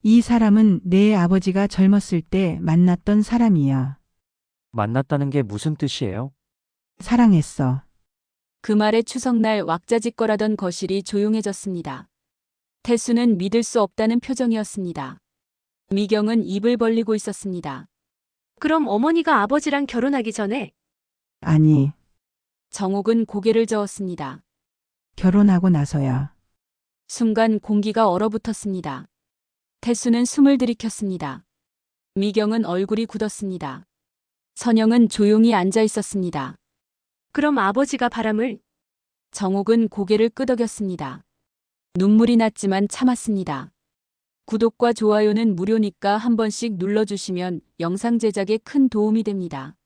이 사람은 내 아버지가 젊었을 때 만났던 사람이야. 만났다는 게 무슨 뜻이에요? 사랑했어. 그 말에 추석날 왁자지껄하던 거실이 조용해졌습니다. 태수는 믿을 수 없다는 표정이었습니다. 미경은 입을 벌리고 있었습니다. 그럼 어머니가 아버지랑 결혼하기 전에 아니, 정옥은 고개를 저었습니다. 결혼하고 나서야. 순간 공기가 얼어붙었습니다. 태수는 숨을 들이켰습니다. 미경은 얼굴이 굳었습니다. 선영은 조용히 앉아 있었습니다. 그럼 아버지가 바람을 정옥은 고개를 끄덕였습니다. 눈물이 났지만 참았습니다. 구독과 좋아요는 무료니까 한 번씩 눌러주시면 영상 제작에 큰 도움이 됩니다.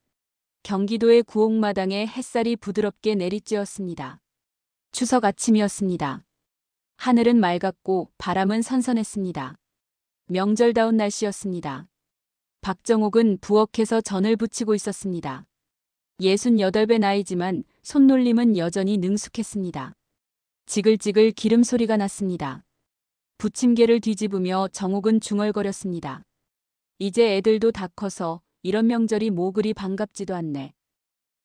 경기도의 구옥마당에 햇살이 부드럽게 내리쬐었습니다. 추석 아침이었습니다. 하늘은 맑았고 바람은 선선했습니다. 명절다운 날씨였습니다. 박정옥은 부엌에서 전을 부치고 있었습니다. 68배 나이지만 손놀림은 여전히 능숙했습니다. 지글지글 기름 소리가 났습니다. 부침개를 뒤집으며 정옥은 중얼거렸습니다. 이제 애들도 다 커서 이런 명절이 뭐 그리 반갑지도 않네.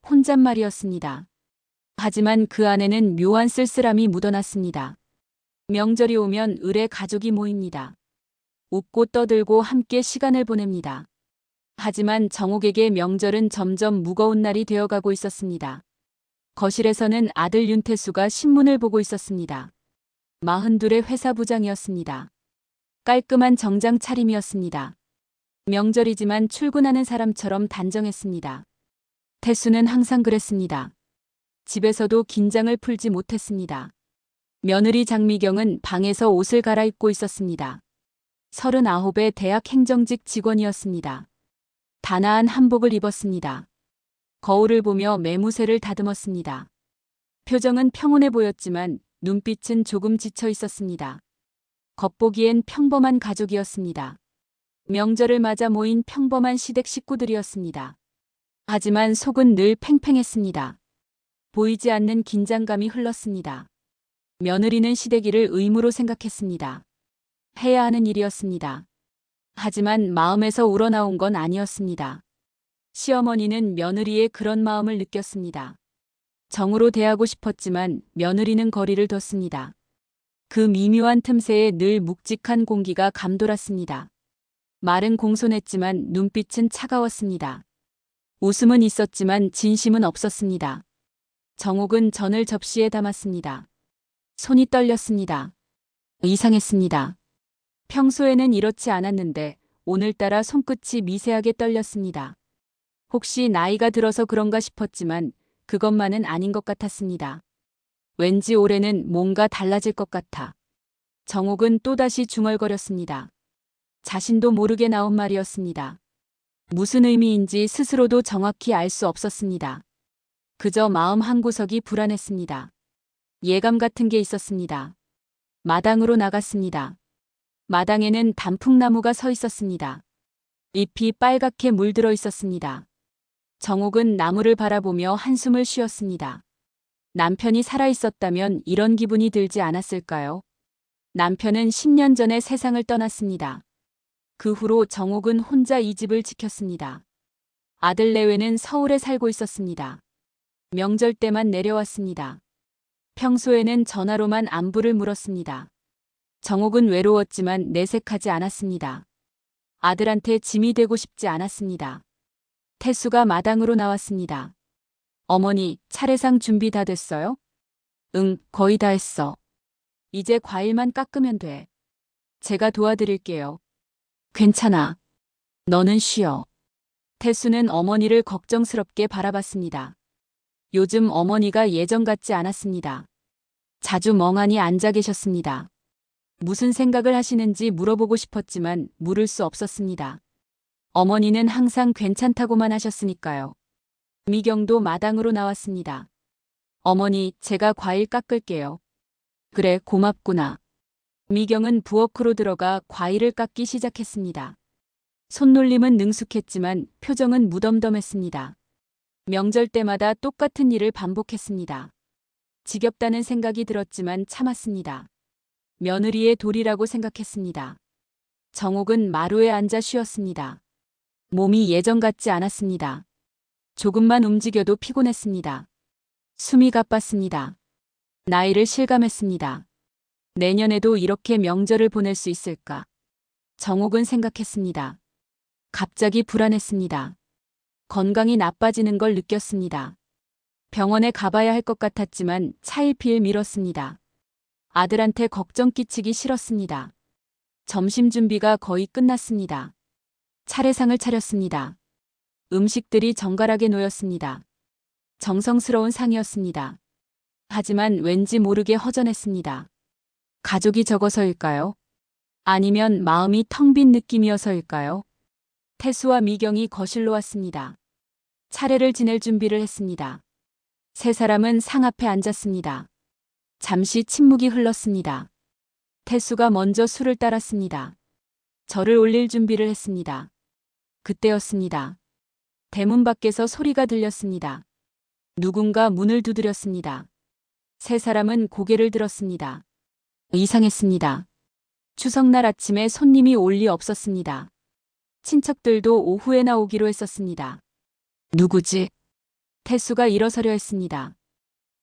혼잣말이었습니다. 하지만 그 안에는 묘한 쓸쓸함이 묻어났습니다. 명절이 오면 을의 가족이 모입니다. 웃고 떠들고 함께 시간을 보냅니다. 하지만 정옥에게 명절은 점점 무거운 날이 되어가고 있었습니다. 거실에서는 아들 윤태수가 신문을 보고 있었습니다. 42의 회사 부장이었습니다. 깔끔한 정장 차림이었습니다. 명절이지만 출근하는 사람처럼 단정했습니다. 태수는 항상 그랬습니다. 집에서도 긴장을 풀지 못했습니다. 며느리 장미경은 방에서 옷을 갈아입고 있었습니다. 39의 대학 행정직 직원이었습니다. 단아한 한복을 입었습니다. 거울을 보며 매무새를 다듬었습니다. 표정은 평온해 보였지만 눈빛은 조금 지쳐 있었습니다. 겉보기엔 평범한 가족이었습니다. 명절을 맞아 모인 평범한 시댁 식구들이었습니다. 하지만 속은 늘 팽팽했습니다. 보이지 않는 긴장감이 흘렀습니다. 며느리는 시댁일을 의무로 생각했습니다. 해야 하는 일이었습니다. 하지만 마음에서 우러나온 건 아니었습니다. 시어머니는 며느리의 그런 마음을 느꼈습니다. 정으로 대하고 싶었지만 며느리는 거리를 뒀습니다. 그 미묘한 틈새에 늘 묵직한 공기가 감돌았습니다. 말은 공손했지만 눈빛은 차가웠습니다. 웃음은 있었지만 진심은 없었습니다. 정옥은 전을 접시에 담았습니다. 손이 떨렸습니다. 이상했습니다. 평소에는 이렇지 않았는데 오늘따라 손끝이 미세하게 떨렸습니다. 혹시 나이가 들어서 그런가 싶었지만 그것만은 아닌 것 같았습니다. 왠지 올해는 뭔가 달라질 것 같아. 정옥은 또다시 중얼거렸습니다. 자신도 모르게 나온 말이었습니다. 무슨 의미인지 스스로도 정확히 알 수 없었습니다. 그저 마음 한구석이 불안했습니다. 예감 같은 게 있었습니다. 마당으로 나갔습니다. 마당에는 단풍나무가 서 있었습니다. 잎이 빨갛게 물들어 있었습니다. 정옥은 나무를 바라보며 한숨을 쉬었습니다. 남편이 살아있었다면 이런 기분이 들지 않았을까요? 남편은 10년 전에 세상을 떠났습니다. 그 후로 정옥은 혼자 이 집을 지켰습니다. 아들 내외는 서울에 살고 있었습니다. 명절 때만 내려왔습니다. 평소에는 전화로만 안부를 물었습니다. 정옥은 외로웠지만 내색하지 않았습니다. 아들한테 짐이 되고 싶지 않았습니다. 태수가 마당으로 나왔습니다. 어머니, 차례상 준비 다 됐어요? 응, 거의 다 했어. 이제 과일만 깎으면 돼. 제가 도와드릴게요. 괜찮아. 너는 쉬어. 태수는 어머니를 걱정스럽게 바라봤습니다. 요즘 어머니가 예전 같지 않았습니다. 자주 멍하니 앉아 계셨습니다. 무슨 생각을 하시는지 물어보고 싶었지만 물을 수 없었습니다. 어머니는 항상 괜찮다고만 하셨으니까요. 미경도 마당으로 나왔습니다. 어머니, 제가 과일 깎을게요. 그래, 고맙구나. 미경은 부엌으로 들어가 과일을 깎기 시작했습니다. 손놀림은 능숙했지만 표정은 무덤덤했습니다. 명절 때마다 똑같은 일을 반복했습니다. 지겹다는 생각이 들었지만 참았습니다. 며느리의 도리라고 생각했습니다. 정옥은 마루에 앉아 쉬었습니다. 몸이 예전 같지 않았습니다. 조금만 움직여도 피곤했습니다. 숨이 가빴습니다. 나이를 실감했습니다. 내년에도 이렇게 명절을 보낼 수 있을까? 정옥은 생각했습니다. 갑자기 불안했습니다. 건강이 나빠지는 걸 느꼈습니다. 병원에 가봐야 할 것 같았지만 차일피일 미뤘습니다. 아들한테 걱정 끼치기 싫었습니다. 점심 준비가 거의 끝났습니다. 차례상을 차렸습니다. 음식들이 정갈하게 놓였습니다. 정성스러운 상이었습니다. 하지만 왠지 모르게 허전했습니다. 가족이 적어서일까요? 아니면 마음이 텅 빈 느낌이어서일까요? 태수와 미경이 거실로 왔습니다. 차례를 지낼 준비를 했습니다. 세 사람은 상 앞에 앉았습니다. 잠시 침묵이 흘렀습니다. 태수가 먼저 술을 따랐습니다. 절을 올릴 준비를 했습니다. 그때였습니다. 대문 밖에서 소리가 들렸습니다. 누군가 문을 두드렸습니다. 세 사람은 고개를 들었습니다. 이상했습니다. 추석날 아침에 손님이 올 리 없었습니다. 친척들도 오후에나 오기로 했었습니다. 누구지? 태수가 일어서려 했습니다.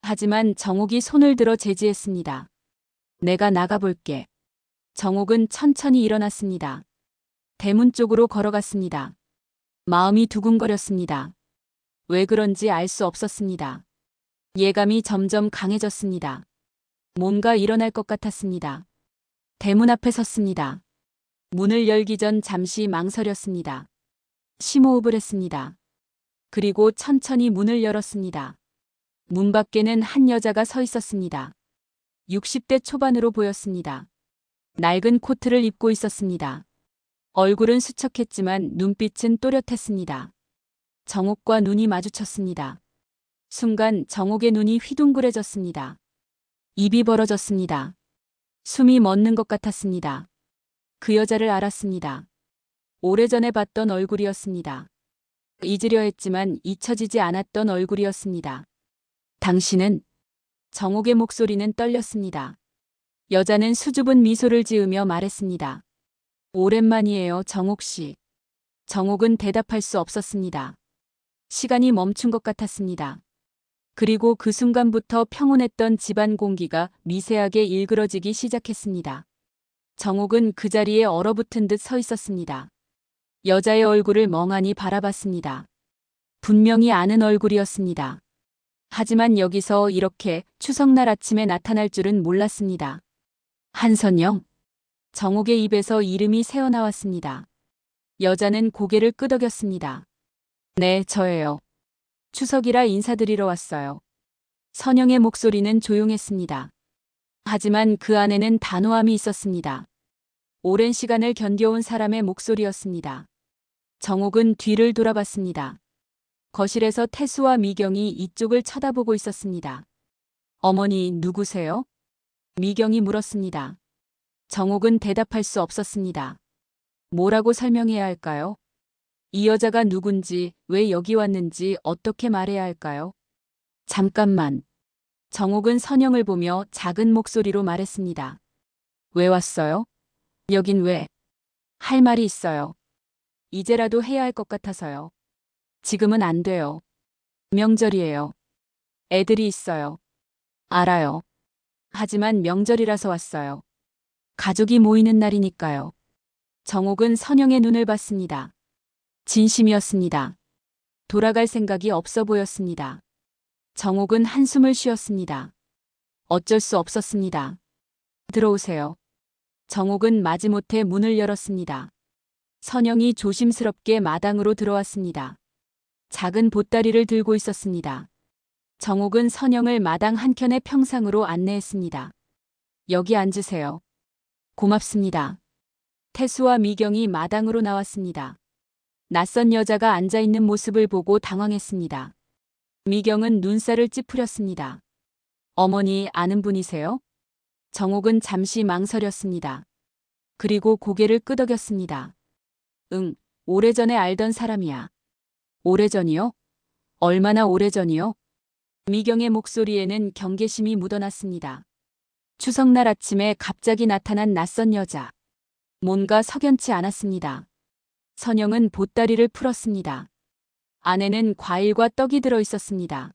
하지만 정옥이 손을 들어 제지했습니다. 내가 나가볼게. 정옥은 천천히 일어났습니다. 대문 쪽으로 걸어갔습니다. 마음이 두근거렸습니다. 왜 그런지 알 수 없었습니다. 예감이 점점 강해졌습니다. 뭔가 일어날 것 같았습니다. 대문 앞에 섰습니다. 문을 열기 전 잠시 망설였습니다. 심호흡을 했습니다. 그리고 천천히 문을 열었습니다. 문 밖에는 한 여자가 서 있었습니다. 60대 초반으로 보였습니다. 낡은 코트를 입고 있었습니다. 얼굴은 수척했지만 눈빛은 또렷했습니다. 정옥과 눈이 마주쳤습니다. 순간 정옥의 눈이 휘둥그레졌습니다. 입이 벌어졌습니다. 숨이 멎는 것 같았습니다. 그 여자를 알았습니다. 오래전에 봤던 얼굴이었습니다. 잊으려 했지만 잊혀지지 않았던 얼굴이었습니다. 당신은? 정옥의 목소리는 떨렸습니다. 여자는 수줍은 미소를 지으며 말했습니다. 오랜만이에요, 정옥 씨. 정옥은 대답할 수 없었습니다. 시간이 멈춘 것 같았습니다. 그리고 그 순간부터 평온했던 집안 공기가 미세하게 일그러지기 시작했습니다. 정옥은 그 자리에 얼어붙은 듯 서 있었습니다. 여자의 얼굴을 멍하니 바라봤습니다. 분명히 아는 얼굴이었습니다. 하지만 여기서 이렇게 추석날 아침에 나타날 줄은 몰랐습니다. 한선영. 정옥의 입에서 이름이 새어나왔습니다. 여자는 고개를 끄덕였습니다. 네, 저예요. 추석이라 인사드리러 왔어요. 선영의 목소리는 조용했습니다. 하지만 그 안에는 단호함이 있었습니다. 오랜 시간을 견뎌온 사람의 목소리였습니다. 정옥은 뒤를 돌아봤습니다. 거실에서 태수와 미경이 이쪽을 쳐다보고 있었습니다. 어머니, 누구세요? 미경이 물었습니다. 정옥은 대답할 수 없었습니다. 뭐라고 설명해야 할까요? 이 여자가 누군지, 왜 여기 왔는지 어떻게 말해야 할까요? 잠깐만. 정옥은 선영을 보며 작은 목소리로 말했습니다. 왜 왔어요? 여긴 왜? 할 말이 있어요. 이제라도 해야 할 것 같아서요. 지금은 안 돼요. 명절이에요. 애들이 있어요. 알아요. 하지만 명절이라서 왔어요. 가족이 모이는 날이니까요. 정옥은 선영의 눈을 봤습니다. 진심이었습니다. 돌아갈 생각이 없어 보였습니다. 정옥은 한숨을 쉬었습니다. 어쩔 수 없었습니다. 들어오세요. 정옥은 마지못해 문을 열었습니다. 선영이 조심스럽게 마당으로 들어왔습니다. 작은 보따리를 들고 있었습니다. 정옥은 선영을 마당 한켠의 평상으로 안내했습니다. 여기 앉으세요. 고맙습니다. 태수와 미경이 마당으로 나왔습니다. 낯선 여자가 앉아있는 모습을 보고 당황했습니다. 미경은 눈살을 찌푸렸습니다. 어머니 아는 분이세요? 정옥은 잠시 망설였습니다. 그리고 고개를 끄덕였습니다. 응, 오래전에 알던 사람이야. 오래전이요? 얼마나 오래전이요? 미경의 목소리에는 경계심이 묻어났습니다. 추석날 아침에 갑자기 나타난 낯선 여자. 뭔가 석연치 않았습니다. 선영은 보따리를 풀었습니다. 안에는 과일과 떡이 들어 있었습니다.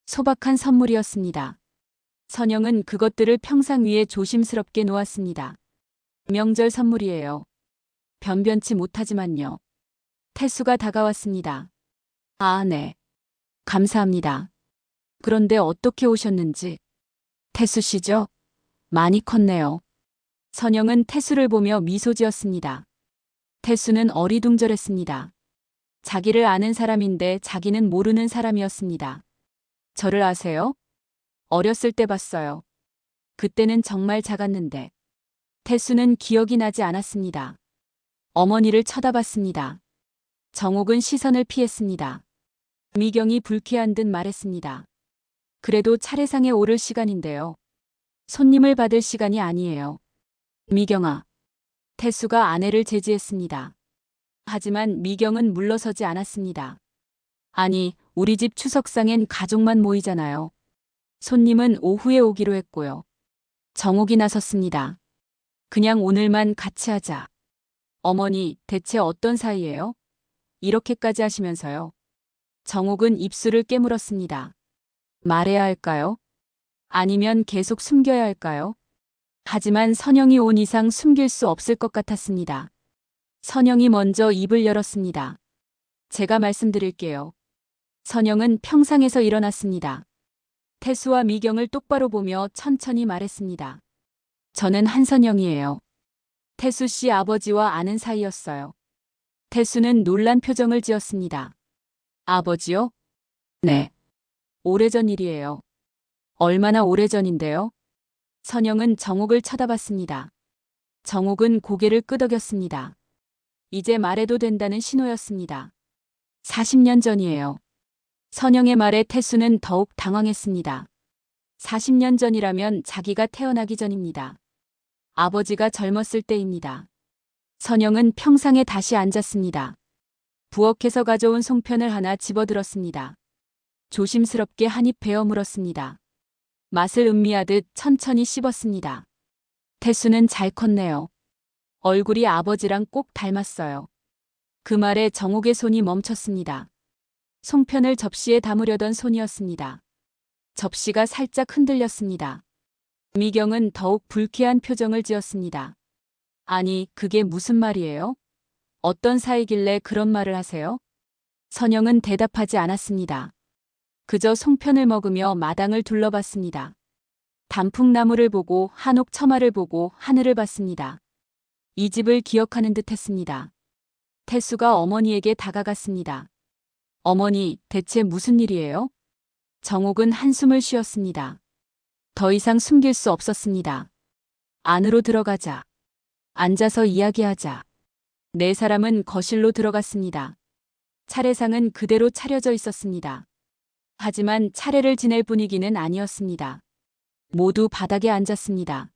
소박한 선물이었습니다. 선영은 그것들을 평상 위에 조심스럽게 놓았습니다. 명절 선물이에요. 변변치 못하지만요. 태수가 다가왔습니다. 아, 네. 감사합니다. 그런데 어떻게 오셨는지. 태수 씨죠? 많이 컸네요. 선영은 태수를 보며 미소 지었습니다. 태수는 어리둥절했습니다. 자기를 아는 사람인데 자기는 모르는 사람이었습니다. 저를 아세요? 어렸을 때 봤어요. 그때는 정말 작았는데. 태수는 기억이 나지 않았습니다. 어머니를 쳐다봤습니다. 정옥은 시선을 피했습니다. 미경이 불쾌한 듯 말했습니다. 그래도 차례상에 오를 시간인데요. 손님을 받을 시간이 아니에요. 미경아. 태수가 아내를 제지했습니다. 하지만 미경은 물러서지 않았습니다. 아니, 우리 집 추석상엔 가족만 모이잖아요. 손님은 오후에 오기로 했고요. 정옥이 나섰습니다. 그냥 오늘만 같이 하자. 어머니, 대체 어떤 사이예요? 이렇게까지 하시면서요. 정옥은 입술을 깨물었습니다. 말해야 할까요? 아니면 계속 숨겨야 할까요? 하지만 선영이 온 이상 숨길 수 없을 것 같았습니다. 선영이 먼저 입을 열었습니다. 제가 말씀드릴게요. 선영은 평상에서 일어났습니다. 태수와 미경을 똑바로 보며 천천히 말했습니다. 저는 한선영이에요. 태수 씨 아버지와 아는 사이였어요. 태수는 놀란 표정을 지었습니다. 아버지요? 네. 오래전 일이에요. 얼마나 오래전인데요? 선영은 정옥을 쳐다봤습니다. 정옥은 고개를 끄덕였습니다. 이제 말해도 된다는 신호였습니다. 40년 전이에요. 선영의 말에 태수는 더욱 당황했습니다. 40년 전이라면 자기가 태어나기 전입니다. 아버지가 젊었을 때입니다. 선영은 평상에 다시 앉았습니다. 부엌에서 가져온 송편을 하나 집어들었습니다. 조심스럽게 한 입 베어 물었습니다. 맛을 음미하듯 천천히 씹었습니다. 태수는 잘 컸네요. 얼굴이 아버지랑 꼭 닮았어요. 그 말에 정옥의 손이 멈췄습니다. 송편을 접시에 담으려던 손이었습니다. 접시가 살짝 흔들렸습니다. 미경은 더욱 불쾌한 표정을 지었습니다. 아니, 그게 무슨 말이에요? 어떤 사이길래 그런 말을 하세요? 선영은 대답하지 않았습니다. 그저 송편을 먹으며 마당을 둘러봤습니다. 단풍나무를 보고 한옥 처마를 보고 하늘을 봤습니다. 이 집을 기억하는 듯 했습니다. 태수가 어머니에게 다가갔습니다. 어머니, 대체 무슨 일이에요? 정옥은 한숨을 쉬었습니다. 더 이상 숨길 수 없었습니다. 안으로 들어가자. 앉아서 이야기하자. 네 사람은 거실로 들어갔습니다. 차례상은 그대로 차려져 있었습니다. 하지만 차례를 지낼 분위기는 아니었습니다. 모두 바닥에 앉았습니다.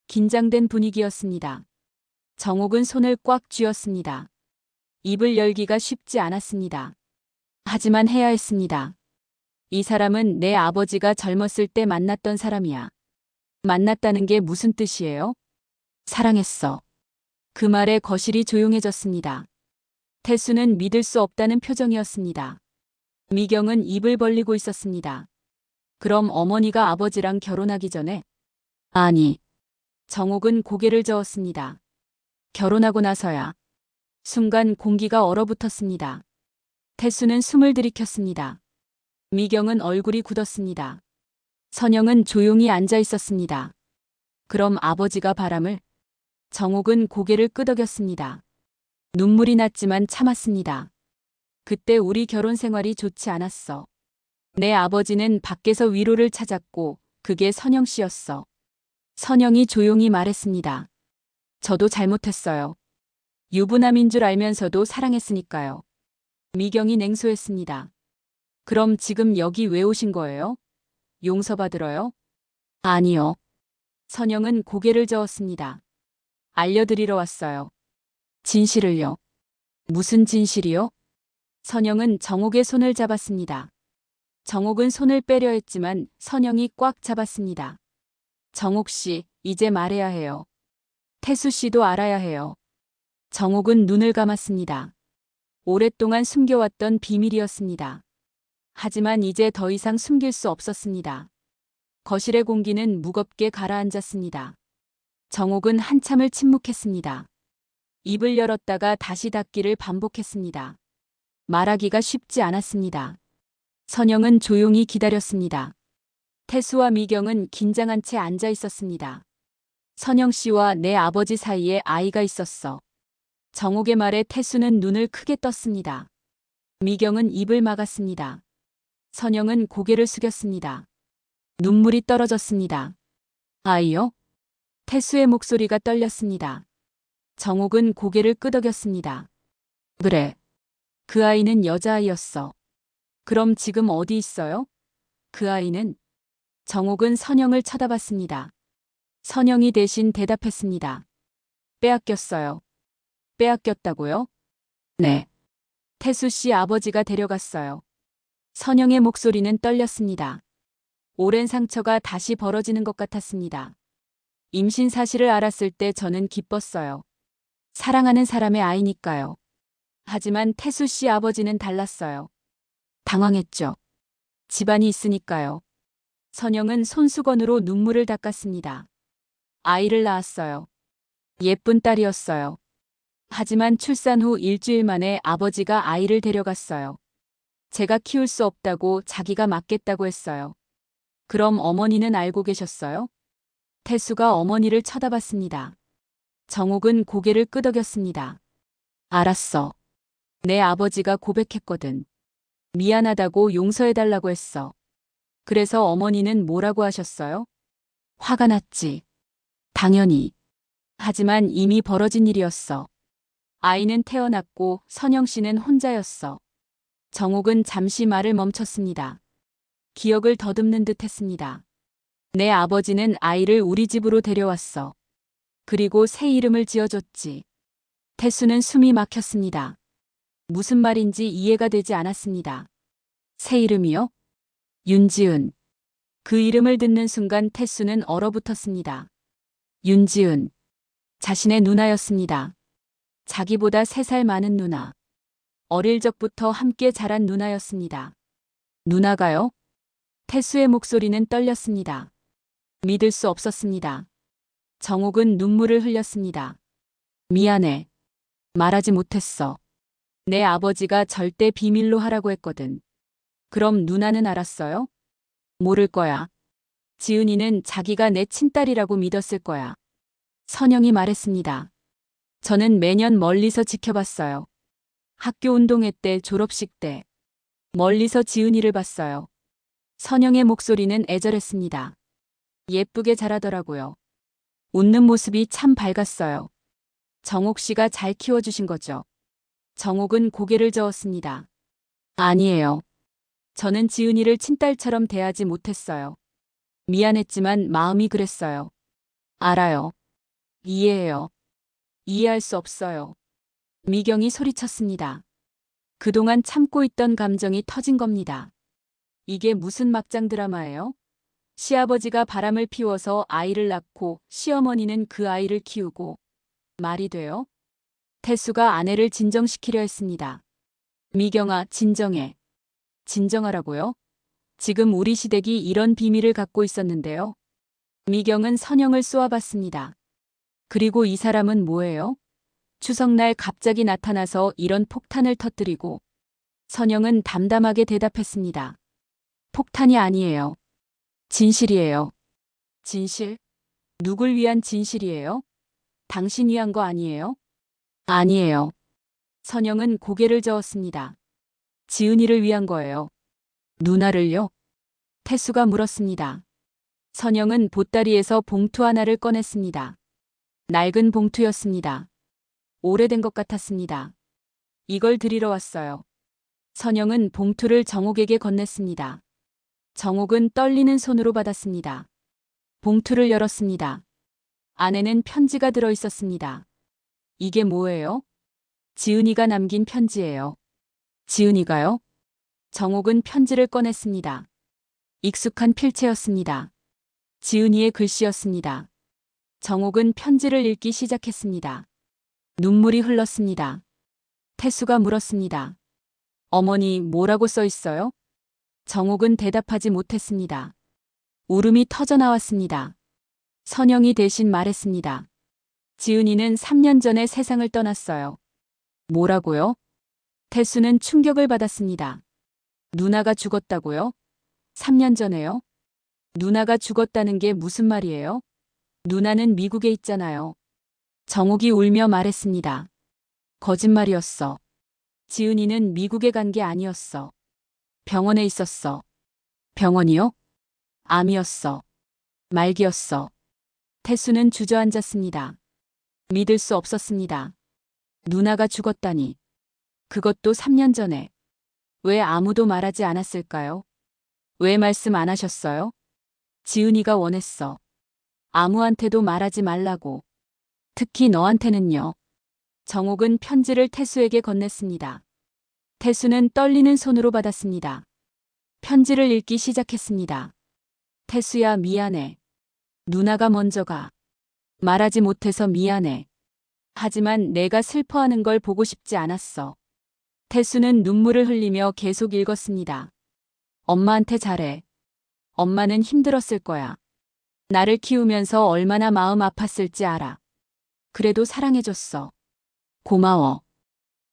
긴장된 분위기였습니다. 정옥은 손을 꽉 쥐었습니다. 입을 열기가 쉽지 않았습니다. 하지만 해야 했습니다. 이 사람은 내 아버지가 젊었을 때 만났던 사람이야. 만났다는 게 무슨 뜻이에요? 사랑했어. 그 말에 거실이 조용해졌습니다. 태수는 믿을 수 없다는 표정이었습니다. 미경은 입을 벌리고 있었습니다. 그럼 어머니가 아버지랑 결혼하기 전에? 아니. 정옥은 고개를 저었습니다. 결혼하고 나서야. 순간 공기가 얼어붙었습니다. 태수는 숨을 들이켰습니다. 미경은 얼굴이 굳었습니다. 선영은 조용히 앉아 있었습니다. 그럼 아버지가 바람을? 정옥은 고개를 끄덕였습니다. 눈물이 났지만 참았습니다. 그때 우리 결혼 생활이 좋지 않았어. 내 아버지는 밖에서 위로를 찾았고 그게 선영 씨였어. 선영이 조용히 말했습니다. 저도 잘못했어요. 유부남인 줄 알면서도 사랑했으니까요. 미경이 냉소했습니다. 그럼 지금 여기 왜 오신 거예요? 용서받으러요? 아니요. 선영은 고개를 저었습니다. 알려드리러 왔어요. 진실을요. 무슨 진실이요? 선영은 정옥의 손을 잡았습니다. 정옥은 손을 빼려 했지만 선영이 꽉 잡았습니다. 정옥 씨, 이제 말해야 해요. 태수 씨도 알아야 해요. 정옥은 눈을 감았습니다. 오랫동안 숨겨왔던 비밀이었습니다. 하지만 이제 더 이상 숨길 수 없었습니다. 거실의 공기는 무겁게 가라앉았습니다. 정옥은 한참을 침묵했습니다. 입을 열었다가 다시 닫기를 반복했습니다. 말하기가 쉽지 않았습니다. 선영은 조용히 기다렸습니다. 태수와 미경은 긴장한 채 앉아 있었습니다. 선영 씨와 내 아버지 사이에 아이가 있었어. 정옥의 말에 태수는 눈을 크게 떴습니다. 미경은 입을 막았습니다. 선영은 고개를 숙였습니다. 눈물이 떨어졌습니다. 아이요? 태수의 목소리가 떨렸습니다. 정옥은 고개를 끄덕였습니다. 그래. 그 아이는 여자아이였어. 그럼 지금 어디 있어요? 그 아이는? 정옥은 선영을 쳐다봤습니다. 선영이 대신 대답했습니다. 빼앗겼어요. 빼앗겼다고요? 네. 태수 씨 아버지가 데려갔어요. 선영의 목소리는 떨렸습니다. 오랜 상처가 다시 벌어지는 것 같았습니다. 임신 사실을 알았을 때 저는 기뻤어요. 사랑하는 사람의 아이니까요. 하지만 태수 씨 아버지는 달랐어요. 당황했죠. 집안이 있으니까요. 선영은 손수건으로 눈물을 닦았습니다. 아이를 낳았어요. 예쁜 딸이었어요. 하지만 출산 후 일주일 만에 아버지가 아이를 데려갔어요. 제가 키울 수 없다고 자기가 맡겠다고 했어요. 그럼 어머니는 알고 계셨어요? 태수가 어머니를 쳐다봤습니다. 정옥은 고개를 끄덕였습니다. 알았어. 내 아버지가 고백했거든. 미안하다고 용서해달라고 했어. 그래서 어머니는 뭐라고 하셨어요? 화가 났지. 당연히. 하지만 이미 벌어진 일이었어. 아이는 태어났고 선영 씨는 혼자였어. 정옥은 잠시 말을 멈췄습니다. 기억을 더듬는 듯 했습니다. 내 아버지는 아이를 우리 집으로 데려왔어. 그리고 새 이름을 지어줬지. 태수는 숨이 막혔습니다. 무슨 말인지 이해가 되지 않았습니다. 새 이름이요? 윤지은. 그 이름을 듣는 순간 태수는 얼어붙었습니다. 윤지은. 자신의 누나였습니다. 자기보다 3살 많은 누나. 어릴 적부터 함께 자란 누나였습니다. 누나가요? 태수의 목소리는 떨렸습니다. 믿을 수 없었습니다. 정옥은 눈물을 흘렸습니다. 미안해. 말하지 못했어. 내 아버지가 절대 비밀로 하라고 했거든. 그럼 누나는 알았어요? 모를 거야. 지은이는 자기가 내 친딸이라고 믿었을 거야. 선영이 말했습니다. 저는 매년 멀리서 지켜봤어요. 학교 운동회 때, 졸업식 때. 멀리서 지은이를 봤어요. 선영의 목소리는 애절했습니다. 예쁘게 자라더라고요. 웃는 모습이 참 밝았어요. 정옥 씨가 잘 키워주신 거죠. 정옥은 고개를 저었습니다. 아니에요. 저는 지은이를 친딸처럼 대하지 못했어요. 미안했지만 마음이 그랬어요. 알아요. 이해해요. 이해할 수 없어요. 미경이 소리쳤습니다. 그동안 참고 있던 감정이 터진 겁니다. 이게 무슨 막장 드라마예요? 시아버지가 바람을 피워서 아이를 낳고 시어머니는 그 아이를 키우고 말이 돼요? 태수가 아내를 진정시키려 했습니다. 미경아, 진정해. 진정하라고요? 지금 우리 시댁이 이런 비밀을 갖고 있었는데요. 미경은 선영을 쏘아봤습니다. 그리고 이 사람은 뭐예요? 추석날 갑자기 나타나서 이런 폭탄을 터뜨리고. 선영은 담담하게 대답했습니다. 폭탄이 아니에요. 진실이에요. 진실? 누굴 위한 진실이에요? 당신 위한 거 아니에요? 아니에요. 선영은 고개를 저었습니다. 지은이를 위한 거예요. 누나를요? 태수가 물었습니다. 선영은 보따리에서 봉투 하나를 꺼냈습니다. 낡은 봉투였습니다. 오래된 것 같았습니다. 이걸 드리러 왔어요. 선영은 봉투를 정옥에게 건넸습니다. 정옥은 떨리는 손으로 받았습니다. 봉투를 열었습니다. 안에는 편지가 들어 있었습니다. 이게 뭐예요? 지은이가 남긴 편지예요. 지은이가요? 정옥은 편지를 꺼냈습니다. 익숙한 필체였습니다. 지은이의 글씨였습니다. 정옥은 편지를 읽기 시작했습니다. 눈물이 흘렀습니다. 태수가 물었습니다. 어머니, 뭐라고 써 있어요? 정옥은 대답하지 못했습니다. 울음이 터져 나왔습니다. 선영이 대신 말했습니다. 지은이는 3년 전에 세상을 떠났어요. 뭐라고요? 태수는 충격을 받았습니다. 누나가 죽었다고요? 3년 전에요? 누나가 죽었다는 게 무슨 말이에요? 누나는 미국에 있잖아요. 정옥이 울며 말했습니다. 거짓말이었어. 지은이는 미국에 간 게 아니었어. 병원에 있었어. 병원이요? 암이었어. 말기였어. 태수는 주저앉았습니다. 믿을 수 없었습니다. 누나가 죽었다니. 그것도 3년 전에. 왜 아무도 말하지 않았을까요? 왜 말씀 안 하셨어요? 지은이가 원했어. 아무한테도 말하지 말라고. 특히 너한테는요. 정옥은 편지를 태수에게 건넸습니다. 태수는 떨리는 손으로 받았습니다. 편지를 읽기 시작했습니다. 태수야, 미안해. 누나가 먼저 가. 말하지 못해서 미안해. 하지만 내가 슬퍼하는 걸 보고 싶지 않았어. 태수는 눈물을 흘리며 계속 읽었습니다. 엄마한테 잘해. 엄마는 힘들었을 거야. 나를 키우면서 얼마나 마음 아팠을지 알아. 그래도 사랑해줬어. 고마워.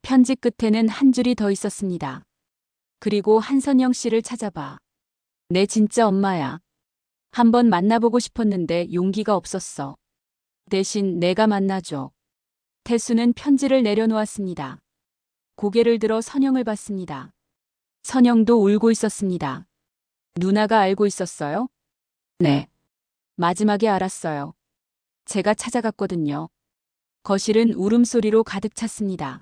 편지 끝에는 한 줄이 더 있었습니다. 그리고 한선영 씨를 찾아봐. 내 진짜 엄마야. 한번 만나보고 싶었는데 용기가 없었어. 대신 내가 만나줘. 태수는 편지를 내려놓았습니다. 고개를 들어 선영을 봤습니다. 선영도 울고 있었습니다. 누나가 알고 있었어요? 네. 마지막에 알았어요. 제가 찾아갔거든요. 거실은 울음소리로 가득 찼습니다.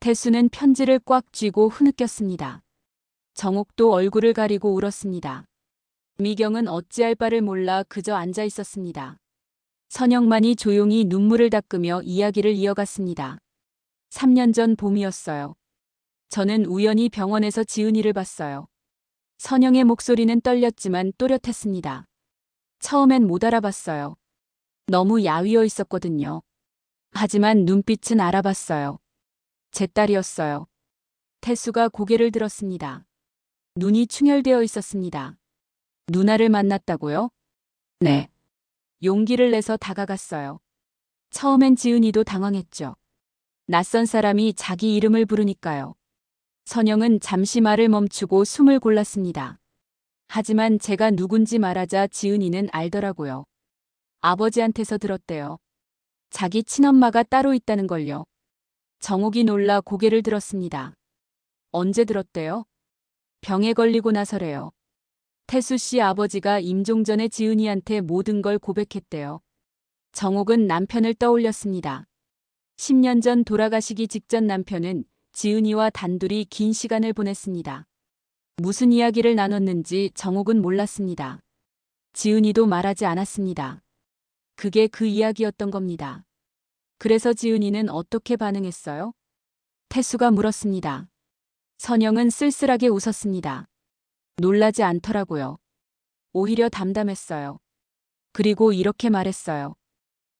태수는 편지를 꽉 쥐고 흐느꼈습니다. 정옥도 얼굴을 가리고 울었습니다. 미경은 어찌할 바를 몰라 그저 앉아 있었습니다. 선영만이 조용히 눈물을 닦으며 이야기를 이어갔습니다. 3년 전 봄이었어요. 저는 우연히 병원에서 지은이를 봤어요. 선영의 목소리는 떨렸지만 또렷했습니다. 처음엔 못 알아봤어요. 너무 야위어 있었거든요. 하지만 눈빛은 알아봤어요. 제 딸이었어요. 태수가 고개를 들었습니다. 눈이 충혈되어 있었습니다. 누나를 만났다고요? 네. 용기를 내서 다가갔어요. 처음엔 지은이도 당황했죠. 낯선 사람이 자기 이름을 부르니까요. 선영은 잠시 말을 멈추고 숨을 골랐습니다. 하지만 제가 누군지 말하자 지은이는 알더라고요. 아버지한테서 들었대요. 자기 친엄마가 따로 있다는 걸요. 정옥이 놀라 고개를 들었습니다. 언제 들었대요? 병에 걸리고 나서래요. 태수 씨 아버지가 임종 전에 지은이한테 모든 걸 고백했대요. 정옥은 남편을 떠올렸습니다. 10년 전 돌아가시기 직전 남편은 지은이와 단둘이 긴 시간을 보냈습니다. 무슨 이야기를 나눴는지 정옥은 몰랐습니다. 지은이도 말하지 않았습니다. 그게 그 이야기였던 겁니다. 그래서 지은이는 어떻게 반응했어요? 태수가 물었습니다. 선영은 쓸쓸하게 웃었습니다. 놀라지 않더라고요. 오히려 담담했어요. 그리고 이렇게 말했어요.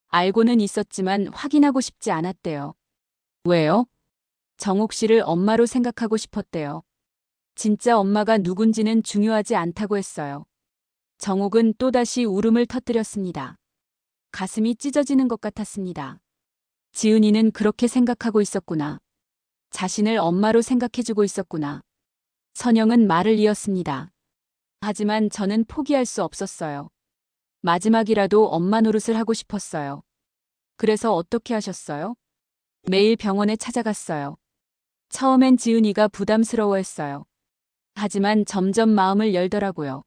알고는 있었지만 확인하고 싶지 않았대요. 왜요? 정옥 씨를 엄마로 생각하고 싶었대요. 진짜 엄마가 누군지는 중요하지 않다고 했어요. 정옥은 또다시 울음을 터뜨렸습니다. 가슴이 찢어지는 것 같았습니다. 지은이는 그렇게 생각하고 있었구나. 자신을 엄마로 생각해주고 있었구나. 선영은 말을 이었습니다. 하지만 저는 포기할 수 없었어요. 마지막이라도 엄마 노릇을 하고 싶었어요. 그래서 어떻게 하셨어요? 매일 병원에 찾아갔어요. 처음엔 지은이가 부담스러워했어요. 하지만 점점 마음을 열더라고요.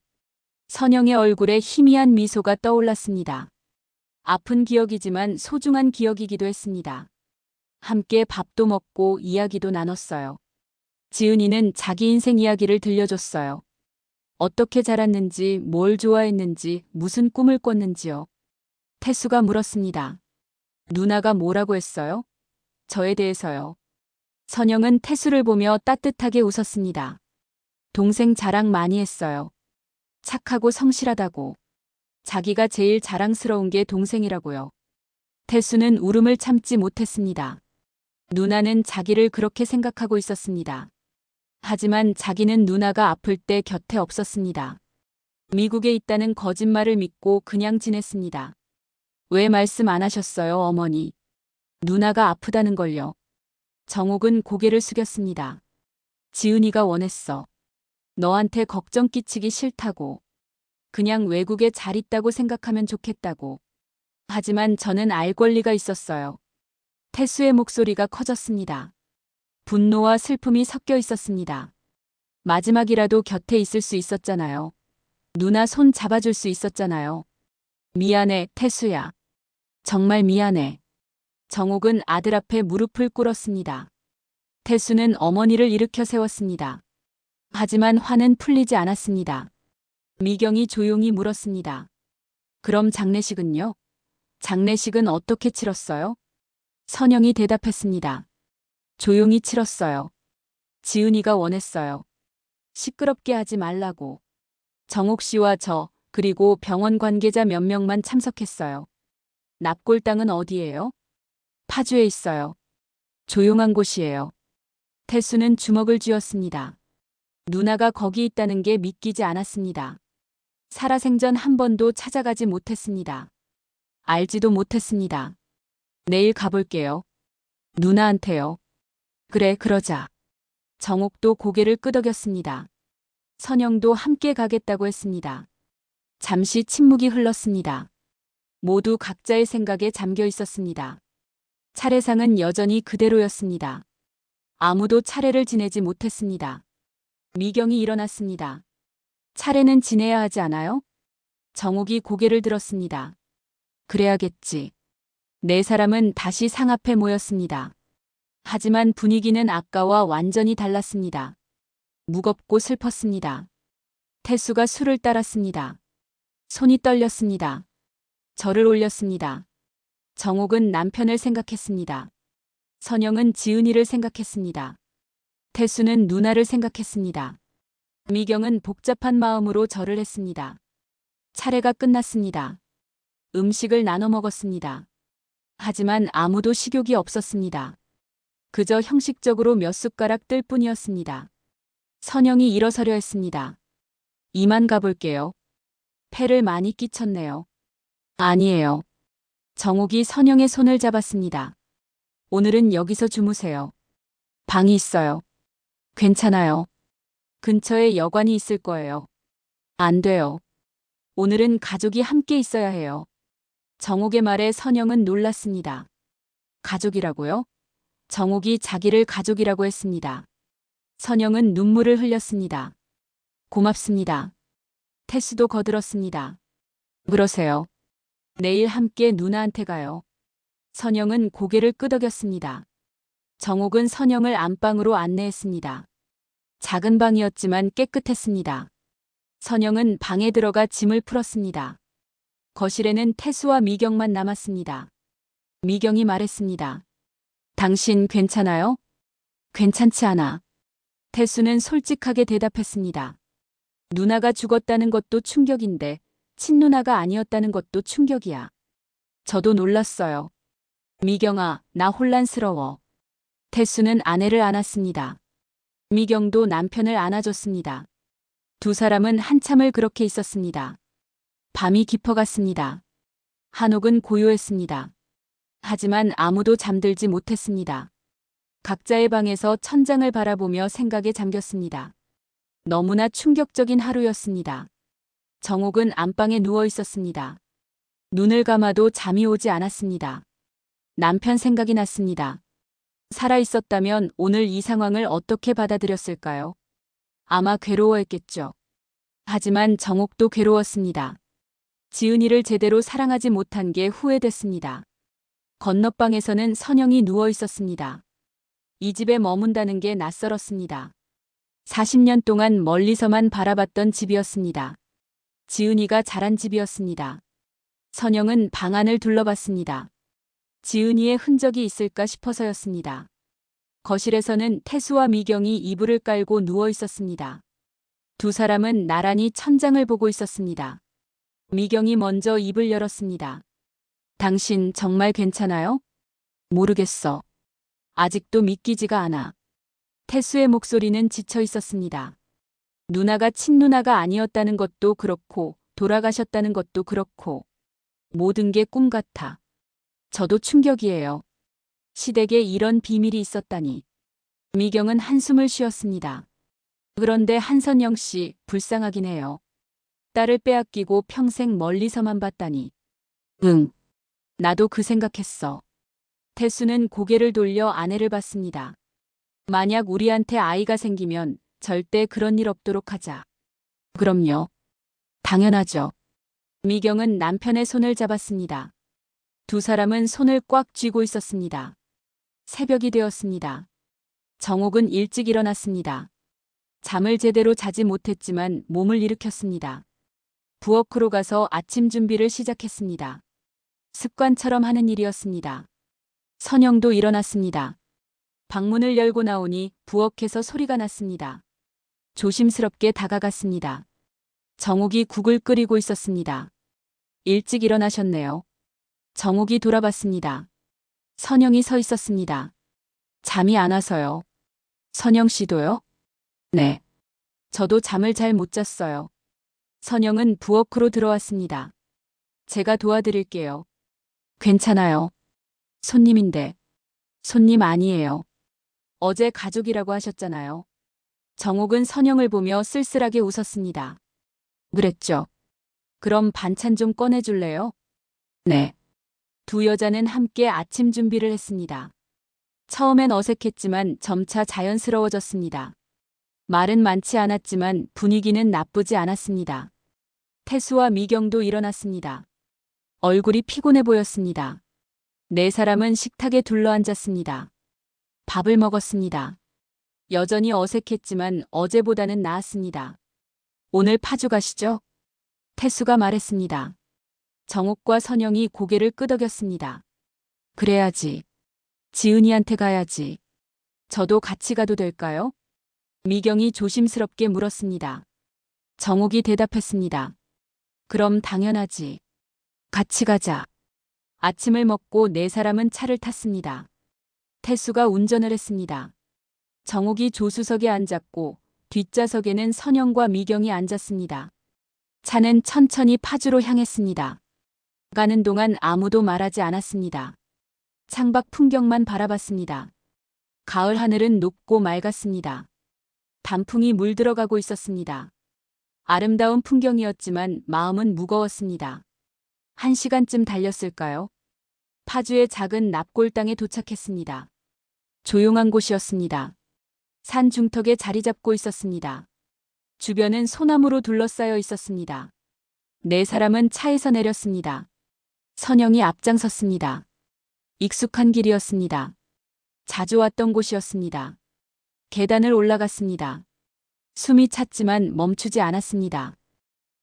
선영의 얼굴에 희미한 미소가 떠올랐습니다. 아픈 기억이지만 소중한 기억이기도 했습니다. 함께 밥도 먹고 이야기도 나눴어요. 지은이는 자기 인생 이야기를 들려줬어요. 어떻게 자랐는지, 뭘 좋아했는지, 무슨 꿈을 꿨는지요. 태수가 물었습니다. 누나가 뭐라고 했어요? 저에 대해서요. 선영은 태수를 보며 따뜻하게 웃었습니다. 동생 자랑 많이 했어요. 착하고 성실하다고. 자기가 제일 자랑스러운 게 동생이라고요. 태수는 울음을 참지 못했습니다. 누나는 자기를 그렇게 생각하고 있었습니다. 하지만 자기는 누나가 아플 때 곁에 없었습니다. 미국에 있다는 거짓말을 믿고 그냥 지냈습니다. 왜 말씀 안 하셨어요, 어머니? 누나가 아프다는 걸요. 정옥은 고개를 숙였습니다. 지은이가 원했어. 너한테 걱정 끼치기 싫다고. 그냥 외국에 잘 있다고 생각하면 좋겠다고. 하지만 저는 알 권리가 있었어요. 태수의 목소리가 커졌습니다. 분노와 슬픔이 섞여 있었습니다. 마지막이라도 곁에 있을 수 있었잖아요. 누나 손 잡아줄 수 있었잖아요. 미안해, 태수야. 정말 미안해. 정옥은 아들 앞에 무릎을 꿇었습니다. 태수는 어머니를 일으켜 세웠습니다. 하지만 화는 풀리지 않았습니다. 미경이 조용히 물었습니다. 그럼 장례식은요? 장례식은 어떻게 치렀어요? 선영이 대답했습니다. 조용히 치렀어요. 지은이가 원했어요. 시끄럽게 하지 말라고. 정옥 씨와 저, 그리고 병원 관계자 몇 명만 참석했어요. 납골당은 어디예요? 파주에 있어요. 조용한 곳이에요. 태수는 주먹을 쥐었습니다. 누나가 거기 있다는 게 믿기지 않았습니다. 살아생전 한 번도 찾아가지 못했습니다. 알지도 못했습니다. 내일 가볼게요. 누나한테요. 그래, 그러자. 정옥도 고개를 끄덕였습니다. 선영도 함께 가겠다고 했습니다. 잠시 침묵이 흘렀습니다. 모두 각자의 생각에 잠겨 있었습니다. 차례상은 여전히 그대로였습니다. 아무도 차례를 지내지 못했습니다. 미경이 일어났습니다. 차례는 지내야 하지 않아요? 정옥이 고개를 들었습니다. 그래야겠지. 네 사람은 다시 상 앞에 모였습니다. 하지만 분위기는 아까와 완전히 달랐습니다. 무겁고 슬펐습니다. 태수가 술을 따랐습니다. 손이 떨렸습니다. 절을 올렸습니다. 정옥은 남편을 생각했습니다. 선영은 지은이를 생각했습니다. 태수는 누나를 생각했습니다. 미경은 복잡한 마음으로 절을 했습니다. 차례가 끝났습니다. 음식을 나눠 먹었습니다. 하지만 아무도 식욕이 없었습니다. 그저 형식적으로 몇 숟가락 뜰 뿐이었습니다. 선영이 일어서려 했습니다. 이만 가볼게요. 폐를 많이 끼쳤네요. 아니에요. 정옥이 선영의 손을 잡았습니다. 오늘은 여기서 주무세요. 방이 있어요. 괜찮아요. 근처에 여관이 있을 거예요. 안 돼요. 오늘은 가족이 함께 있어야 해요. 정옥의 말에 선영은 놀랐습니다. 가족이라고요? 정옥이 자기를 가족이라고 했습니다. 선영은 눈물을 흘렸습니다. 고맙습니다. 태수도 거들었습니다. 그러세요. 내일 함께 누나한테 가요. 선영은 고개를 끄덕였습니다. 정옥은 선영을 안방으로 안내했습니다. 작은 방이었지만 깨끗했습니다. 선영은 방에 들어가 짐을 풀었습니다. 거실에는 태수와 미경만 남았습니다. 미경이 말했습니다. 당신 괜찮아요? 괜찮지 않아. 태수는 솔직하게 대답했습니다. 누나가 죽었다는 것도 충격인데 친누나가 아니었다는 것도 충격이야. 저도 놀랐어요. 미경아, 나 혼란스러워. 태수는 아내를 안았습니다. 미경도 남편을 안아줬습니다. 두 사람은 한참을 그렇게 있었습니다. 밤이 깊어갔습니다. 한옥은 고요했습니다. 하지만 아무도 잠들지 못했습니다. 각자의 방에서 천장을 바라보며 생각에 잠겼습니다. 너무나 충격적인 하루였습니다. 정옥은 안방에 누워 있었습니다. 눈을 감아도 잠이 오지 않았습니다. 남편 생각이 났습니다. 살아있었다면 오늘 이 상황을 어떻게 받아들였을까요? 아마 괴로워했겠죠. 하지만 정옥도 괴로웠습니다. 지은이를 제대로 사랑하지 못한 게 후회됐습니다. 건너방에서는 선영이 누워 있었습니다. 이 집에 머문다는 게 낯설었습니다. 40년 동안 멀리서만 바라봤던 집이었습니다. 지은이가 자란 집이었습니다. 선영은 방 안을 둘러봤습니다. 지은이의 흔적이 있을까 싶어서였습니다. 거실에서는 태수와 미경이 이불을 깔고 누워 있었습니다. 두 사람은 나란히 천장을 보고 있었습니다. 미경이 먼저 입을 열었습니다. 당신 정말 괜찮아요? 모르겠어. 아직도 믿기지가 않아. 태수의 목소리는 지쳐 있었습니다. 누나가 친누나가 아니었다는 것도 그렇고 돌아가셨다는 것도 그렇고 모든 게 꿈 같아. 저도 충격이에요. 시댁에 이런 비밀이 있었다니. 미경은 한숨을 쉬었습니다. 그런데 한선영 씨 불쌍하긴 해요. 딸을 빼앗기고 평생 멀리서만 봤다니. 응. 나도 그 생각했어. 태수는 고개를 돌려 아내를 봤습니다. 만약 우리한테 아이가 생기면 절대 그런 일 없도록 하자. 그럼요. 당연하죠. 미경은 남편의 손을 잡았습니다. 두 사람은 손을 꽉 쥐고 있었습니다. 새벽이 되었습니다. 정옥은 일찍 일어났습니다. 잠을 제대로 자지 못했지만 몸을 일으켰습니다. 부엌으로 가서 아침 준비를 시작했습니다. 습관처럼 하는 일이었습니다. 선영도 일어났습니다. 방문을 열고 나오니 부엌에서 소리가 났습니다. 조심스럽게 다가갔습니다. 정옥이 국을 끓이고 있었습니다. 일찍 일어나셨네요. 정옥이 돌아봤습니다. 선영이 서 있었습니다. 잠이 안 와서요. 선영 씨도요? 네. 저도 잠을 잘 못 잤어요. 선영은 부엌으로 들어왔습니다. 제가 도와드릴게요. 괜찮아요. 손님인데. 손님 아니에요. 어제 가족이라고 하셨잖아요. 정옥은 선영을 보며 쓸쓸하게 웃었습니다. 그랬죠. 그럼 반찬 좀 꺼내줄래요? 네. 두 여자는 함께 아침 준비를 했습니다. 처음엔 어색했지만 점차 자연스러워졌습니다. 말은 많지 않았지만 분위기는 나쁘지 않았습니다. 태수와 미경도 일어났습니다. 얼굴이 피곤해 보였습니다. 네 사람은 식탁에 둘러앉았습니다. 밥을 먹었습니다. 여전히 어색했지만 어제보다는 나았습니다. 오늘 파주 가시죠? 태수가 말했습니다. 정옥과 선영이 고개를 끄덕였습니다. 그래야지. 지은이한테 가야지. 저도 같이 가도 될까요? 미경이 조심스럽게 물었습니다. 정옥이 대답했습니다. 그럼 당연하지. 같이 가자. 아침을 먹고 네 사람은 차를 탔습니다. 태수가 운전을 했습니다. 정옥이 조수석에 앉았고 뒷좌석에는 선영과 미경이 앉았습니다. 차는 천천히 파주로 향했습니다. 가는 동안 아무도 말하지 않았습니다. 창밖 풍경만 바라봤습니다. 가을 하늘은 높고 맑았습니다. 단풍이 물들어가고 있었습니다. 아름다운 풍경이었지만 마음은 무거웠습니다. 1시간쯤 달렸을까요? 파주의 작은 납골당에 도착했습니다. 조용한 곳이었습니다. 산 중턱에 자리 잡고 있었습니다. 주변은 소나무로 둘러싸여 있었습니다. 네 사람은 차에서 내렸습니다. 선영이 앞장섰습니다. 익숙한 길이었습니다. 자주 왔던 곳이었습니다. 계단을 올라갔습니다. 숨이 찼지만 멈추지 않았습니다.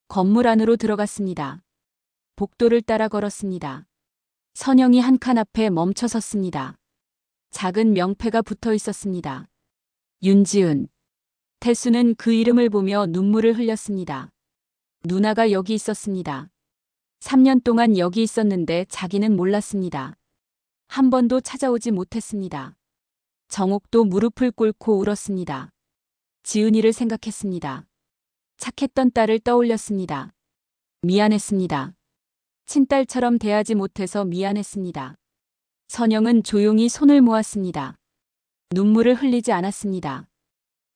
건물 안으로 들어갔습니다. 복도를 따라 걸었습니다. 선영이 한 칸 앞에 멈춰 섰습니다. 작은 명패가 붙어 있었습니다. 윤지은. 태수는 그 이름을 보며 눈물을 흘렸습니다. 누나가 여기 있었습니다. 3년 동안 여기 있었는데 자기는 몰랐습니다. 한 번도 찾아오지 못했습니다. 정옥도 무릎을 꿇고 울었습니다. 지은이를 생각했습니다. 착했던 딸을 떠올렸습니다. 미안했습니다. 친딸처럼 대하지 못해서 미안했습니다. 선영은 조용히 손을 모았습니다. 눈물을 흘리지 않았습니다.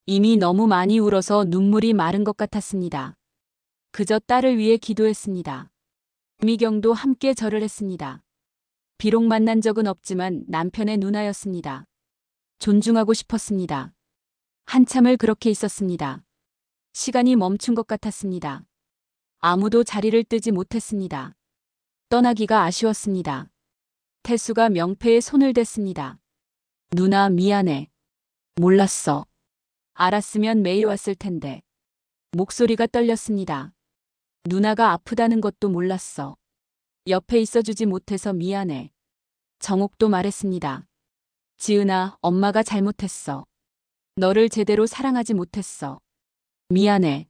이미 너무 많이 울어서 눈물이 마른 것 같았습니다. 그저 딸을 위해 기도했습니다. 미경도 함께 절을 했습니다. 비록 만난 적은 없지만 남편의 누나였습니다. 존중하고 싶었습니다. 한참을 그렇게 있었습니다. 시간이 멈춘 것 같았습니다. 아무도 자리를 뜨지 못했습니다. 떠나기가 아쉬웠습니다. 태수가 명패에 손을 댔습니다. 누나 미안해. 몰랐어. 알았으면 매일 왔을 텐데. 목소리가 떨렸습니다. 누나가 아프다는 것도 몰랐어. 옆에 있어주지 못해서 미안해. 정옥도 말했습니다. 지은아, 엄마가 잘못했어. 너를 제대로 사랑하지 못했어. 미안해.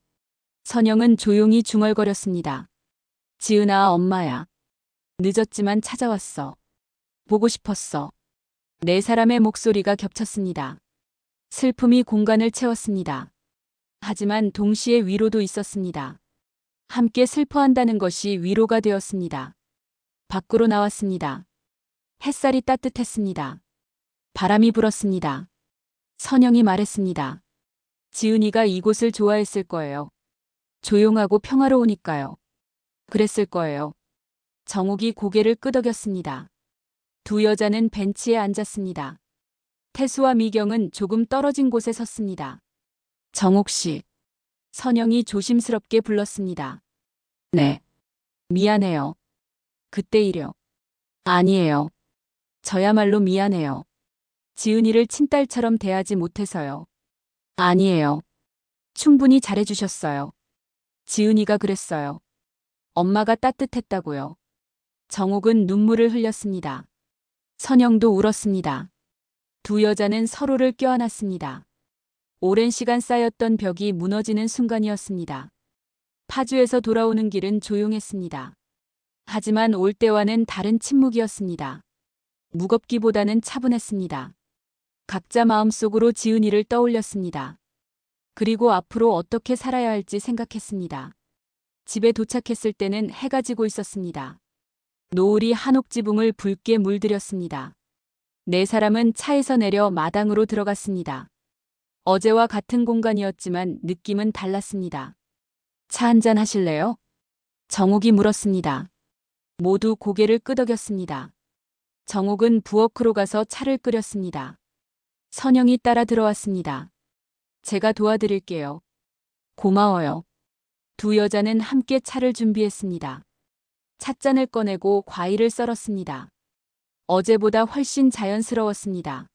선영은 조용히 중얼거렸습니다. 지은아, 엄마야. 늦었지만 찾아왔어. 보고 싶었어. 네 사람의 목소리가 겹쳤습니다. 슬픔이 공간을 채웠습니다. 하지만 동시에 위로도 있었습니다. 함께 슬퍼한다는 것이 위로가 되었습니다. 밖으로 나왔습니다. 햇살이 따뜻했습니다. 바람이 불었습니다. 선영이 말했습니다. 지은이가 이곳을 좋아했을 거예요. 조용하고 평화로우니까요. 그랬을 거예요. 정욱이 고개를 끄덕였습니다. 두 여자는 벤치에 앉았습니다. 태수와 미경은 조금 떨어진 곳에 섰습니다. 정욱 씨. 선영이 조심스럽게 불렀습니다. 네. 미안해요. 그때 이려. 아니에요. 저야말로 미안해요. 지은이를 친딸처럼 대하지 못해서요. 아니에요. 충분히 잘해주셨어요. 지은이가 그랬어요. 엄마가 따뜻했다고요. 정욱은 눈물을 흘렸습니다. 선영도 울었습니다. 두 여자는 서로를 껴안았습니다. 오랜 시간 쌓였던 벽이 무너지는 순간이었습니다. 파주에서 돌아오는 길은 조용했습니다. 하지만 올 때와는 다른 침묵이었습니다. 무겁기보다는 차분했습니다. 각자 마음속으로 지은이를 떠올렸습니다. 그리고 앞으로 어떻게 살아야 할지 생각했습니다. 집에 도착했을 때는 해가 지고 있었습니다. 노을이 한옥 지붕을 붉게 물들였습니다. 네 사람은 차에서 내려 마당으로 들어갔습니다. 어제와 같은 공간이었지만 느낌은 달랐습니다. 차 한잔 하실래요? 정욱이 물었습니다. 모두 고개를 끄덕였습니다. 정욱은 부엌으로 가서 차를 끓였습니다. 선영이 따라 들어왔습니다. 제가 도와드릴게요. 고마워요. 두 여자는 함께 차를 준비했습니다. 찻잔을 꺼내고 과일을 썰었습니다. 어제보다 훨씬 자연스러웠습니다.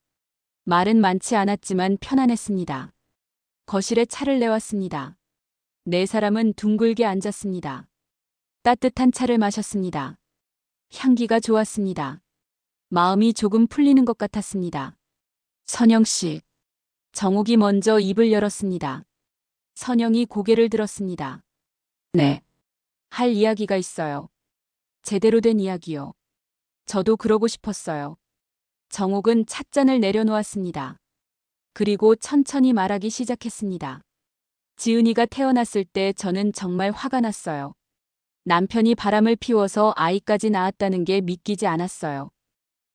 말은 많지 않았지만 편안했습니다. 거실에 차를 내왔습니다. 네 사람은 둥글게 앉았습니다. 따뜻한 차를 마셨습니다. 향기가 좋았습니다. 마음이 조금 풀리는 것 같았습니다. 선영 씨. 정욱이 먼저 입을 열었습니다. 선영이 고개를 들었습니다. 네. 할 이야기가 있어요. 제대로 된 이야기요. 저도 그러고 싶었어요. 정욱은 찻잔을 내려놓았습니다. 그리고 천천히 말하기 시작했습니다. 지은이가 태어났을 때 저는 정말 화가 났어요. 남편이 바람을 피워서 아이까지 낳았다는 게 믿기지 않았어요.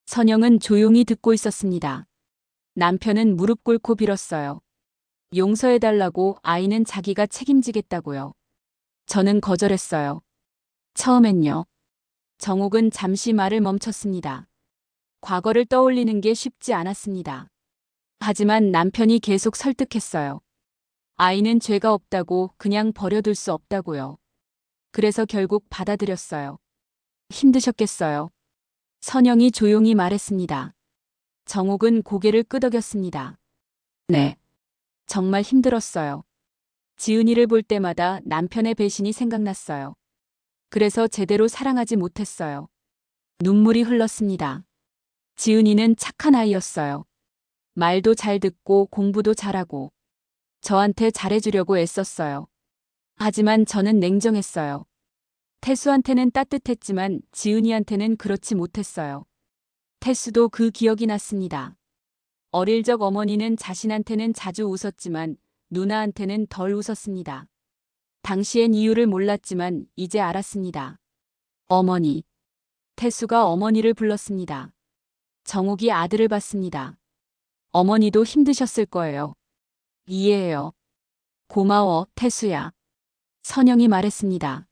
선영은 조용히 듣고 있었습니다. 남편은 무릎 꿇고 빌었어요. 용서해달라고, 아이는 자기가 책임지겠다고요. 저는 거절했어요. 처음엔요. 정욱은 잠시 말을 멈췄습니다. 과거를 떠올리는 게 쉽지 않았습니다. 하지만 남편이 계속 설득했어요. 아이는 죄가 없다고, 그냥 버려둘 수 없다고요. 그래서 결국 받아들였어요. 힘드셨겠어요. 선영이 조용히 말했습니다. 정욱은 고개를 끄덕였습니다. 네. 정말 힘들었어요. 지은이를 볼 때마다 남편의 배신이 생각났어요. 그래서 제대로 사랑하지 못했어요. 눈물이 흘렀습니다. 지은이는 착한 아이였어요. 말도 잘 듣고 공부도 잘하고 저한테 잘해주려고 애썼어요. 하지만 저는 냉정했어요. 태수한테는 따뜻했지만 지은이한테는 그렇지 못했어요. 태수도 그 기억이 났습니다. 어릴 적 어머니는 자신한테는 자주 웃었지만 누나한테는 덜 웃었습니다. 당시엔 이유를 몰랐지만 이제 알았습니다. 어머니. 태수가 어머니를 불렀습니다. 정욱이 아들을 봤습니다. 어머니도 힘드셨을 거예요. 이해해요. 고마워, 태수야. 선영이 말했습니다.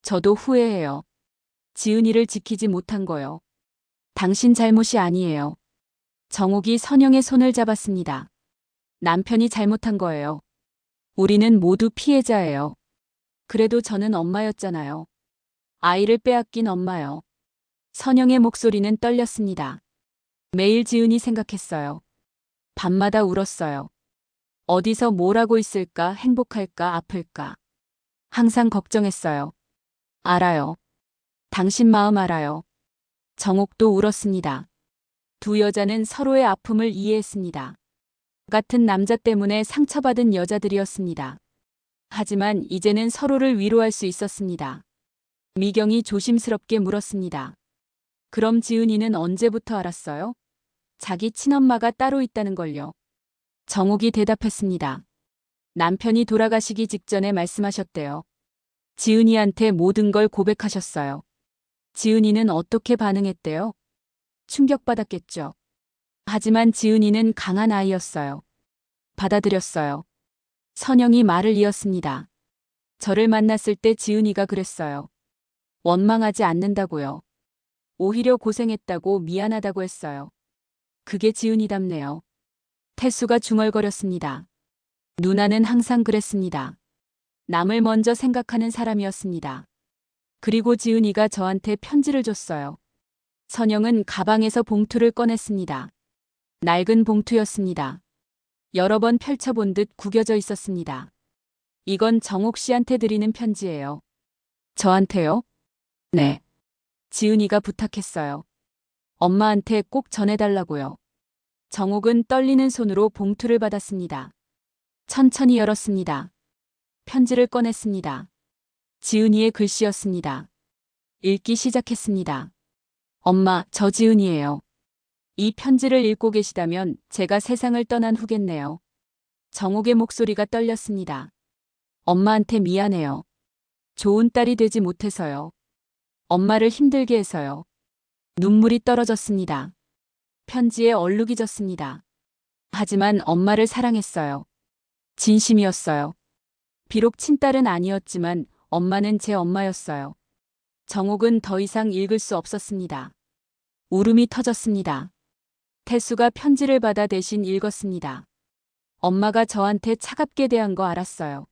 저도 후회해요. 지은이를 지키지 못한 거요. 당신 잘못이 아니에요. 정욱이 선영의 손을 잡았습니다. 남편이 잘못한 거예요. 우리는 모두 피해자예요. 그래도 저는 엄마였잖아요. 아이를 빼앗긴 엄마요. 선영의 목소리는 떨렸습니다. 매일 지은이 생각했어요. 밤마다 울었어요. 어디서 뭘 하고 있을까, 행복할까, 아플까. 항상 걱정했어요. 알아요. 당신 마음 알아요. 정욱도 울었습니다. 두 여자는 서로의 아픔을 이해했습니다. 같은 남자 때문에 상처받은 여자들이었습니다. 하지만 이제는 서로를 위로할 수 있었습니다. 미경이 조심스럽게 물었습니다. 그럼 지은이는 언제부터 알았어요? 자기 친엄마가 따로 있다는 걸요. 정옥이 대답했습니다. 남편이 돌아가시기 직전에 말씀하셨대요. 지은이한테 모든 걸 고백하셨어요. 지은이는 어떻게 반응했대요? 충격받았겠죠. 하지만 지은이는 강한 아이였어요. 받아들였어요. 선영이 말을 이었습니다. 저를 만났을 때 지은이가 그랬어요. 원망하지 않는다고요. 오히려 고생했다고 미안하다고 했어요. 그게 지은이답네요. 태수가 중얼거렸습니다. 누나는 항상 그랬습니다. 남을 먼저 생각하는 사람이었습니다. 그리고 지은이가 저한테 편지를 줬어요. 선영은 가방에서 봉투를 꺼냈습니다. 낡은 봉투였습니다. 여러 번 펼쳐본 듯 구겨져 있었습니다. 이건 정옥 씨한테 드리는 편지예요. 저한테요? 네. 지은이가 부탁했어요. 엄마한테 꼭 전해달라고요. 정옥은 떨리는 손으로 봉투를 받았습니다. 천천히 열었습니다. 편지를 꺼냈습니다. 지은이의 글씨였습니다. 읽기 시작했습니다. 엄마, 저 지은이에요. 이 편지를 읽고 계시다면 제가 세상을 떠난 후겠네요. 정옥의 목소리가 떨렸습니다. 엄마한테 미안해요. 좋은 딸이 되지 못해서요. 엄마를 힘들게 해서요. 눈물이 떨어졌습니다. 편지에 얼룩이 졌습니다. 하지만 엄마를 사랑했어요. 진심이었어요. 비록 친딸은 아니었지만 엄마는 제 엄마였어요. 정옥은 더 이상 읽을 수 없었습니다. 울음이 터졌습니다. 태수가 편지를 받아 대신 읽었습니다. 엄마가 저한테 차갑게 대한 거 알았어요.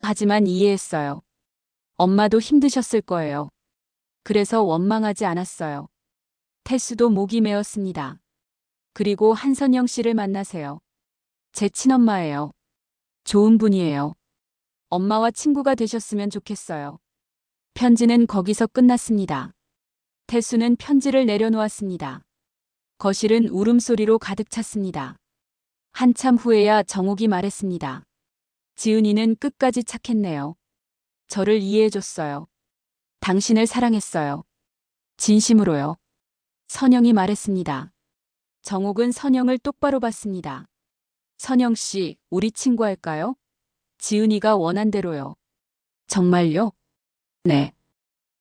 하지만 이해했어요. 엄마도 힘드셨을 거예요. 그래서 원망하지 않았어요. 태수도 목이 메었습니다. 그리고 한선영 씨를 만나세요. 제 친엄마예요. 좋은 분이에요. 엄마와 친구가 되셨으면 좋겠어요. 편지는 거기서 끝났습니다. 태수는 편지를 내려놓았습니다. 거실은 울음소리로 가득 찼습니다. 한참 후에야 정옥이 말했습니다. 지은이는 끝까지 착했네요. 저를 이해해줬어요. 당신을 사랑했어요. 진심으로요. 선영이 말했습니다. 정옥은 선영을 똑바로 봤습니다. 선영 씨, 우리 친구 할까요? 지은이가 원한 대로요. 정말요? 네.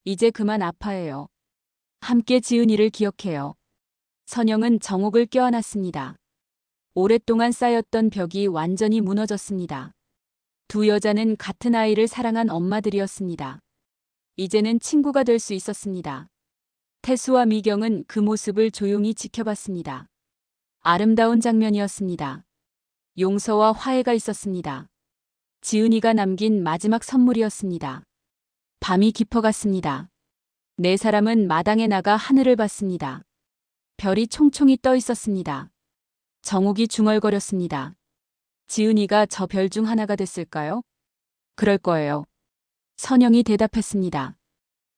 이제 그만 아파해요. 함께 지은이를 기억해요. 선영은 정옥을 껴안았습니다. 오랫동안 쌓였던 벽이 완전히 무너졌습니다. 두 여자는 같은 아이를 사랑한 엄마들이었습니다. 이제는 친구가 될 수 있었습니다. 태수와 미경은 그 모습을 조용히 지켜봤습니다. 아름다운 장면이었습니다. 용서와 화해가 있었습니다. 지은이가 남긴 마지막 선물이었습니다. 밤이 깊어갔습니다. 네 사람은 마당에 나가 하늘을 봤습니다. 별이 총총히 떠 있었습니다. 정옥이 중얼거렸습니다. 지은이가 저 별 중 하나가 됐을까요? 그럴 거예요. 선영이 대답했습니다.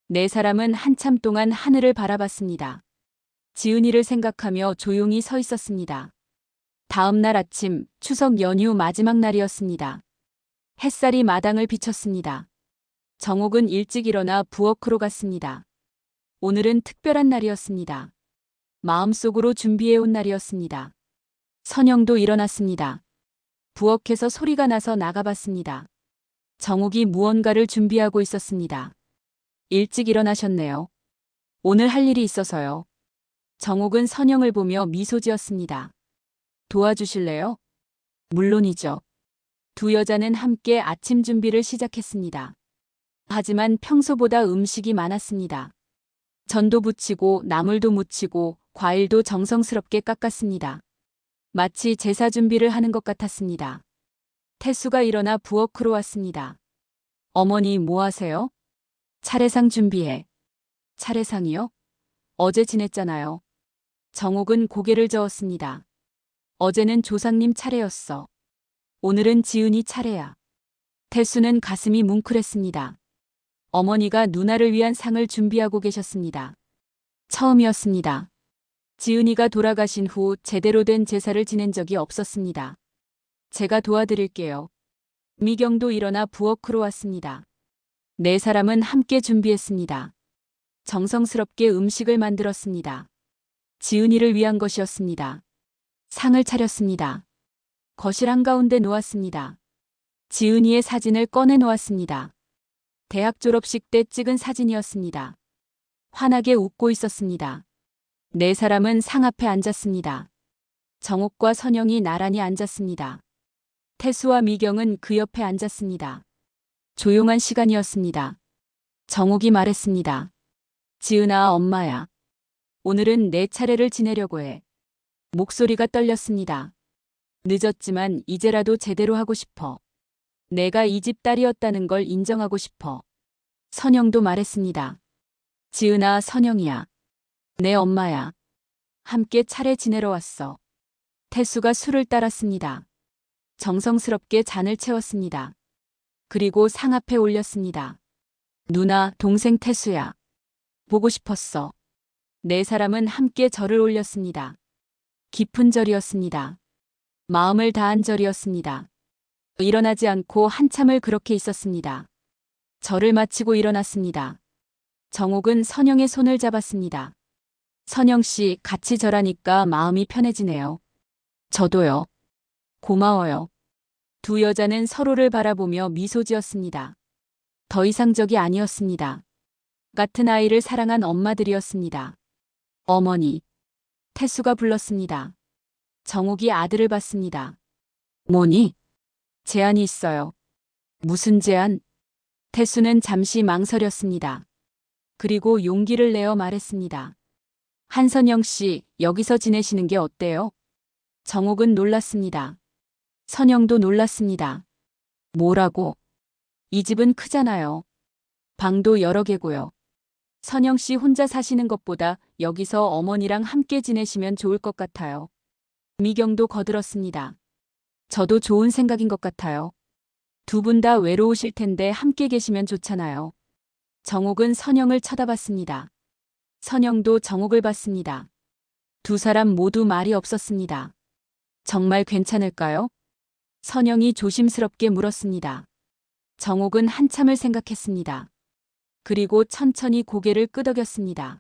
네 사람은 한참 동안 하늘을 바라봤습니다. 지은이를 생각하며 조용히 서 있었습니다. 다음 날 아침, 추석 연휴 마지막 날이었습니다. 햇살이 마당을 비쳤습니다. 정옥은 일찍 일어나 부엌으로 갔습니다. 오늘은 특별한 날이었습니다. 마음속으로 준비해온 날이었습니다. 선영도 일어났습니다. 부엌에서 소리가 나서 나가봤습니다. 정옥이 무언가를 준비하고 있었습니다. 일찍 일어나셨네요. 오늘 할 일이 있어서요. 정옥은 선영을 보며 미소 지었습니다. 도와주실래요? 물론이죠. 두 여자는 함께 아침 준비를 시작했습니다. 하지만 평소보다 음식이 많았습니다. 전도 부치고 나물도 무치고 과일도 정성스럽게 깎았습니다. 마치 제사 준비를 하는 것 같았습니다. 태수가 일어나 부엌으로 왔습니다. 어머니 뭐 하세요? 차례상 준비해. 차례상이요? 어제 지냈잖아요. 정옥은 고개를 저었습니다. 어제는 조상님 차례였어. 오늘은 지은이 차례야. 태수는 가슴이 뭉클했습니다. 어머니가 누나를 위한 상을 준비하고 계셨습니다. 처음이었습니다. 지은이가 돌아가신 후 제대로 된 제사를 지낸 적이 없었습니다. 제가 도와드릴게요. 미경도 일어나 부엌으로 왔습니다. 네 사람은 함께 준비했습니다. 정성스럽게 음식을 만들었습니다. 지은이를 위한 것이었습니다. 상을 차렸습니다. 거실 한가운데 놓았습니다. 지은이의 사진을 꺼내 놓았습니다. 대학 졸업식 때 찍은 사진이었습니다. 환하게 웃고 있었습니다. 네 사람은 상 앞에 앉았습니다. 정옥과 선영이 나란히 앉았습니다. 태수와 미경은 그 옆에 앉았습니다. 조용한 시간이었습니다. 정옥이 말했습니다. 지은아, 엄마야. 오늘은 내 차례를 지내려고 해. 목소리가 떨렸습니다. 늦었지만 이제라도 제대로 하고 싶어. 내가 이 집 딸이었다는 걸 인정하고 싶어. 선영도 말했습니다. 지은아, 선영이야. 내 엄마야. 함께 차례 지내러 왔어. 태수가 술을 따랐습니다. 정성스럽게 잔을 채웠습니다. 그리고 상 앞에 올렸습니다. 누나, 동생 태수야. 보고 싶었어. 네 사람은 함께 절을 올렸습니다. 깊은 절이었습니다. 마음을 다한 절이었습니다. 일어나지 않고 한참을 그렇게 있었습니다. 절을 마치고 일어났습니다. 정옥은 선영의 손을 잡았습니다. 선영 씨, 같이 절하니까 마음이 편해지네요. 저도요. 고마워요. 두 여자는 서로를 바라보며 미소 지었습니다. 더 이상 적이 아니었습니다. 같은 아이를 사랑한 엄마들이었습니다. 어머니. 태수가 불렀습니다. 정옥이 아들을 봤습니다. 뭐니? 제안이 있어요. 무슨 제안? 태수는 잠시 망설였습니다. 그리고 용기를 내어 말했습니다. 한선영 씨, 여기서 지내시는 게 어때요? 정옥은 놀랐습니다. 선영도 놀랐습니다. 뭐라고? 이 집은 크잖아요. 방도 여러 개고요. 선영 씨 혼자 사시는 것보다 여기서 어머니랑 함께 지내시면 좋을 것 같아요. 미경도 거들었습니다. 저도 좋은 생각인 것 같아요. 두 분 다 외로우실 텐데 함께 계시면 좋잖아요. 정옥은 선영을 쳐다봤습니다. 선영도 정옥을 봤습니다. 두 사람 모두 말이 없었습니다. 정말 괜찮을까요? 선영이 조심스럽게 물었습니다. 정옥은 한참을 생각했습니다. 그리고 천천히 고개를 끄덕였습니다.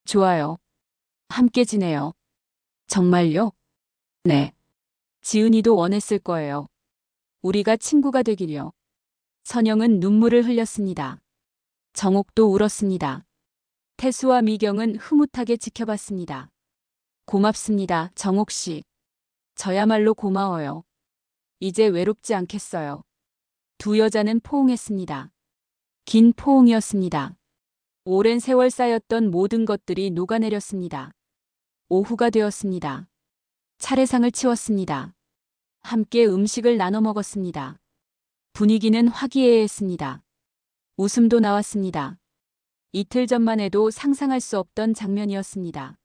좋아요. 함께 지내요. 정말요? 네. 지은이도 원했을 거예요. 우리가 친구가 되기려. 선영은 눈물을 흘렸습니다. 정옥도 울었습니다. 태수와 미경은 흐뭇하게 지켜봤습니다. 고맙습니다, 정옥 씨. 저야말로 고마워요. 이제 외롭지 않겠어요. 두 여자는 포옹했습니다. 긴 포옹이었습니다. 오랜 세월 쌓였던 모든 것들이 녹아내렸습니다. 오후가 되었습니다. 차례상을 치웠습니다. 함께 음식을 나눠 먹었습니다. 분위기는 화기애애했습니다. 웃음도 나왔습니다. 이틀 전만 해도 상상할 수 없던 장면이었습니다.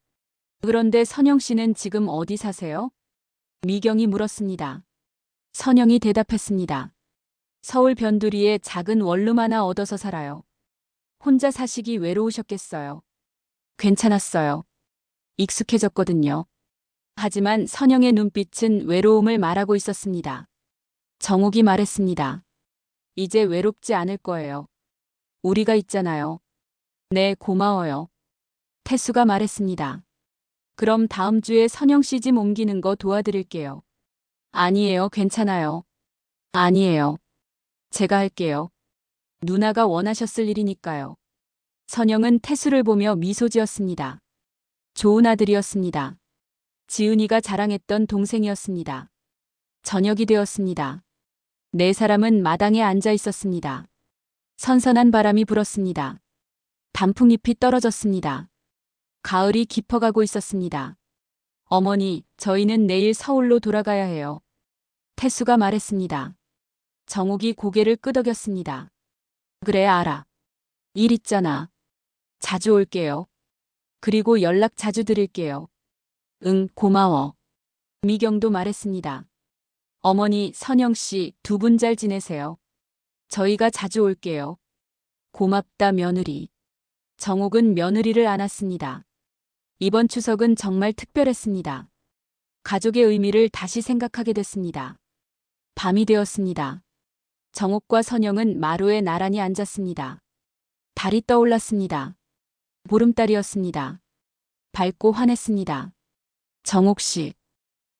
그런데 선영 씨는 지금 어디 사세요? 미경이 물었습니다. 선영이 대답했습니다. 서울 변두리에 작은 원룸 하나 얻어서 살아요. 혼자 사시기 외로우셨겠어요. 괜찮았어요. 익숙해졌거든요. 하지만 선영의 눈빛은 외로움을 말하고 있었습니다. 정옥이 말했습니다. 이제 외롭지 않을 거예요. 우리가 있잖아요. 네, 고마워요. 태수가 말했습니다. 그럼 다음 주에 선영 씨 집 옮기는 거 도와드릴게요. 아니에요, 괜찮아요. 아니에요. 제가 할게요. 누나가 원하셨을 일이니까요. 선영은 태수를 보며 미소 지었습니다. 좋은 아들이었습니다. 지은이가 자랑했던 동생이었습니다. 저녁이 되었습니다. 네 사람은 마당에 앉아 있었습니다. 선선한 바람이 불었습니다. 단풍잎이 떨어졌습니다. 가을이 깊어가고 있었습니다. 어머니, 저희는 내일 서울로 돌아가야 해요. 태수가 말했습니다. 정옥이 고개를 끄덕였습니다. 그래, 알아. 일 있잖아. 자주 올게요. 그리고 연락 자주 드릴게요. 응, 고마워. 미경도 말했습니다. 어머니, 선영 씨, 두 분 잘 지내세요. 저희가 자주 올게요. 고맙다, 며느리. 정옥은 며느리를 안았습니다. 이번 추석은 정말 특별했습니다. 가족의 의미를 다시 생각하게 됐습니다. 밤이 되었습니다. 정옥과 선영은 마루에 나란히 앉았습니다. 달이 떠올랐습니다. 보름달이었습니다. 밝고 환했습니다. 정옥 씨.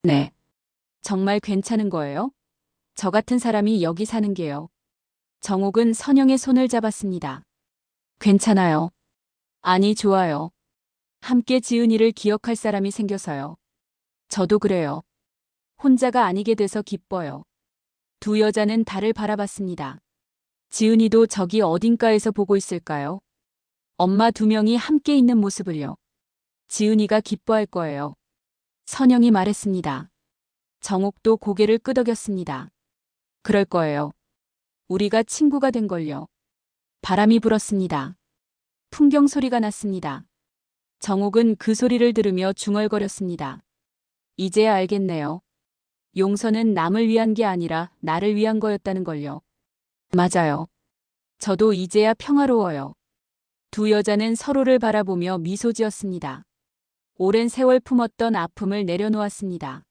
네. 정말 괜찮은 거예요? 저 같은 사람이 여기 사는 게요. 정옥은 선영의 손을 잡았습니다. 괜찮아요. 아니, 좋아요. 함께 지은이를 기억할 사람이 생겨서요. 저도 그래요. 혼자가 아니게 돼서 기뻐요. 두 여자는 달을 바라봤습니다. 지은이도 저기 어딘가에서 보고 있을까요? 엄마 두 명이 함께 있는 모습을요. 지은이가 기뻐할 거예요. 선영이 말했습니다. 정옥도 고개를 끄덕였습니다. 그럴 거예요. 우리가 친구가 된 걸요. 바람이 불었습니다. 풍경 소리가 났습니다. 정옥은 그 소리를 들으며 중얼거렸습니다. 이제야 알겠네요. 용서는 남을 위한 게 아니라 나를 위한 거였다는 걸요. 맞아요. 저도 이제야 평화로워요. 두 여자는 서로를 바라보며 미소 지었습니다. 오랜 세월 품었던 아픔을 내려놓았습니다.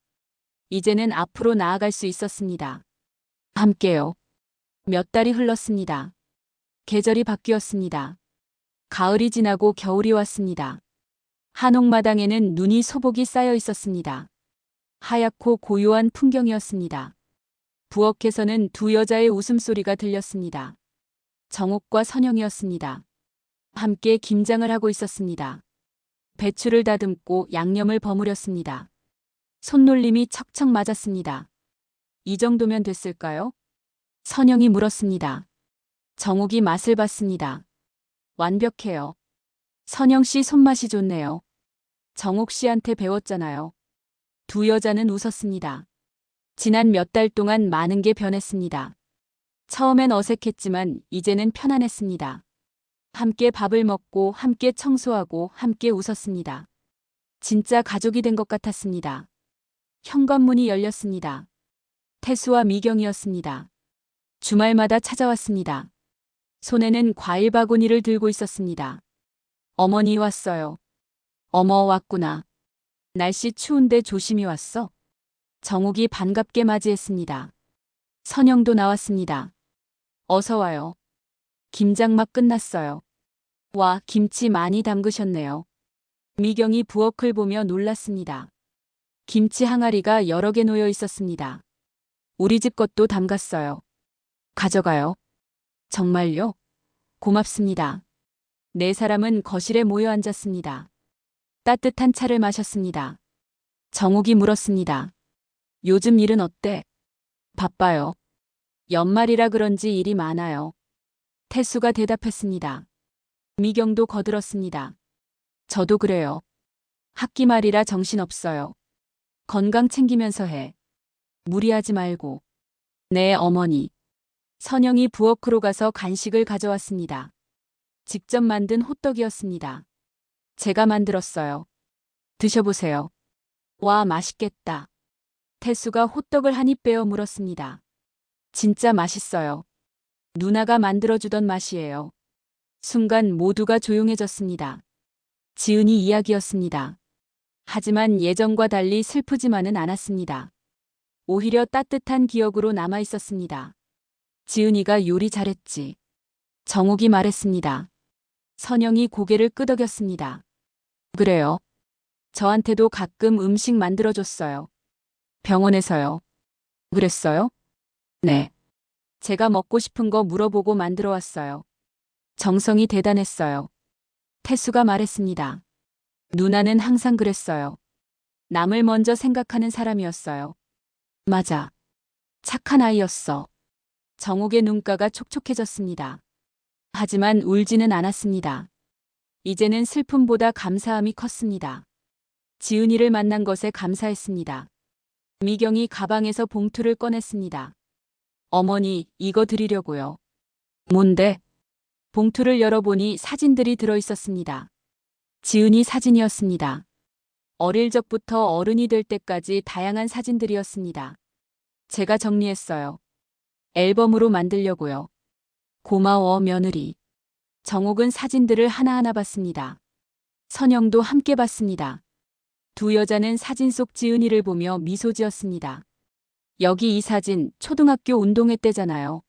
이제는 앞으로 나아갈 수 있었습니다. 함께요. 몇 달이 흘렀습니다. 계절이 바뀌었습니다. 가을이 지나고 겨울이 왔습니다. 한옥마당에는 눈이 소복이 쌓여 있었습니다. 하얗고 고요한 풍경이었습니다. 부엌에서는 두 여자의 웃음소리가 들렸습니다. 정옥과 선영이었습니다. 함께 김장을 하고 있었습니다. 배추를 다듬고 양념을 버무렸습니다. 손놀림이 척척 맞았습니다. 이 정도면 됐을까요? 선영이 물었습니다. 정옥이 맛을 봤습니다. 완벽해요. 선영 씨 손맛이 좋네요. 정옥 씨한테 배웠잖아요. 두 여자는 웃었습니다. 지난 몇 달 동안 많은 게 변했습니다. 처음엔 어색했지만 이제는 편안했습니다. 함께 밥을 먹고 함께 청소하고 함께 웃었습니다. 진짜 가족이 된 것 같았습니다. 현관문이 열렸습니다. 태수와 미경이었습니다. 주말마다 찾아왔습니다. 손에는 과일 바구니를 들고 있었습니다. 어머니 왔어요. 어머 왔구나. 날씨 추운데 조심히 왔어. 정옥이 반갑게 맞이했습니다. 선영도 나왔습니다. 어서 와요. 김장 막 끝났어요. 와, 김치 많이 담그셨네요. 미경이 부엌을 보며 놀랐습니다. 김치 항아리가 여러 개 놓여 있었습니다. 우리 집 것도 담갔어요. 가져가요. 정말요? 고맙습니다. 네 사람은 거실에 모여 앉았습니다. 따뜻한 차를 마셨습니다. 정옥이 물었습니다. 요즘 일은 어때? 바빠요. 연말이라 그런지 일이 많아요. 태수가 대답했습니다. 미경도 거들었습니다. 저도 그래요. 학기 말이라 정신없어요. 건강 챙기면서 해. 무리하지 말고. 네, 어머니. 선영이 부엌으로 가서 간식을 가져왔습니다. 직접 만든 호떡이었습니다. 제가 만들었어요. 드셔보세요. 와, 맛있겠다. 태수가 호떡을 한 입 빼어 물었습니다. 진짜 맛있어요. 누나가 만들어주던 맛이에요. 순간 모두가 조용해졌습니다. 지은이 이야기였습니다. 하지만 예전과 달리 슬프지만은 않았습니다. 오히려 따뜻한 기억으로 남아 있었습니다. 지은이가 요리 잘했지. 정옥이 말했습니다. 선영이 고개를 끄덕였습니다. 그래요. 저한테도 가끔 음식 만들어줬어요. 병원에서요. 그랬어요? 네. 제가 먹고 싶은 거 물어보고 만들어 왔어요. 정성이 대단했어요. 태수가 말했습니다. 누나는 항상 그랬어요. 남을 먼저 생각하는 사람이었어요. 맞아. 착한 아이였어. 정옥의 눈가가 촉촉해졌습니다. 하지만 울지는 않았습니다. 이제는 슬픔보다 감사함이 컸습니다. 지은이를 만난 것에 감사했습니다. 미경이 가방에서 봉투를 꺼냈습니다. 어머니, 이거 드리려고요. 뭔데? 봉투를 열어보니 사진들이 들어있었습니다. 지은이 사진이었습니다. 어릴 적부터 어른이 될 때까지 다양한 사진들이었습니다. 제가 정리했어요. 앨범으로 만들려고요. 고마워, 며느리. 정옥은 사진들을 하나하나 봤습니다. 선영도 함께 봤습니다. 두 여자는 사진 속 지은이를 보며 미소 지었습니다. 여기 이 사진 초등학교 운동회 때잖아요.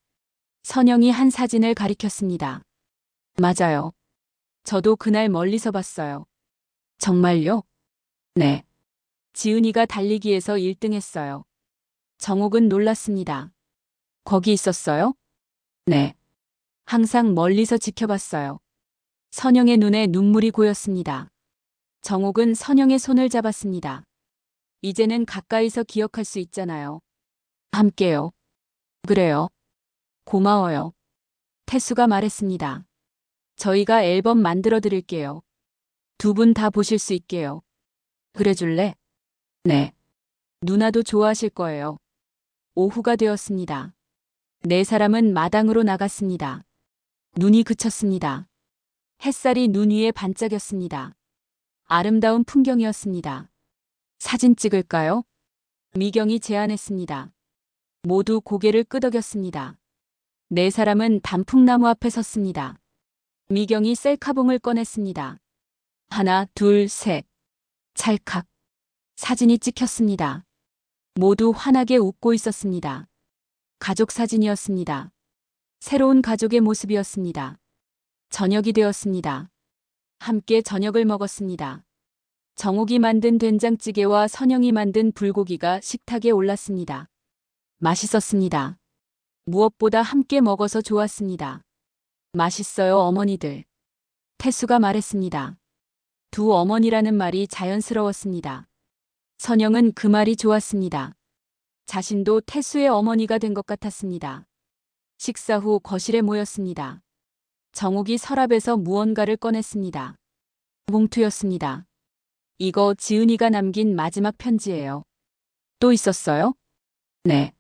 선영이 한 사진을 가리켰습니다. 맞아요. 저도 그날 멀리서 봤어요. 정말요? 네. 지은이가 달리기에서 1등 했어요. 정옥은 놀랐습니다. 거기 있었어요? 네. 항상 멀리서 지켜봤어요. 선영의 눈에 눈물이 고였습니다. 정옥은 선영의 손을 잡았습니다. 이제는 가까이서 기억할 수 있잖아요. 함께요. 그래요. 고마워요. 태수가 말했습니다. 저희가 앨범 만들어 드릴게요. 두 분 다 보실 수 있게요. 그래 줄래? 네. 누나도 좋아하실 거예요. 오후가 되었습니다. 네 사람은 마당으로 나갔습니다. 눈이 그쳤습니다. 햇살이 눈 위에 반짝였습니다. 아름다운 풍경이었습니다. 사진 찍을까요? 미경이 제안했습니다. 모두 고개를 끄덕였습니다. 네 사람은 단풍나무 앞에 섰습니다. 미경이 셀카봉을 꺼냈습니다. 하나, 둘, 셋. 찰칵. 사진이 찍혔습니다. 모두 환하게 웃고 있었습니다. 가족 사진이었습니다. 새로운 가족의 모습이었습니다. 저녁이 되었습니다. 함께 저녁을 먹었습니다. 정옥이 만든 된장찌개와 선영이 만든 불고기가 식탁에 올랐습니다. 맛있었습니다. 무엇보다 함께 먹어서 좋았습니다. 맛있어요, 어머니들. 태수가 말했습니다. 두 어머니라는 말이 자연스러웠습니다. 선영은 그 말이 좋았습니다. 자신도 태수의 어머니가 된 것 같았습니다. 식사 후 거실에 모였습니다. 정옥이 서랍에서 무언가를 꺼냈습니다. 봉투였습니다. 이거 지은이가 남긴 마지막 편지예요. 또 있었어요? 네.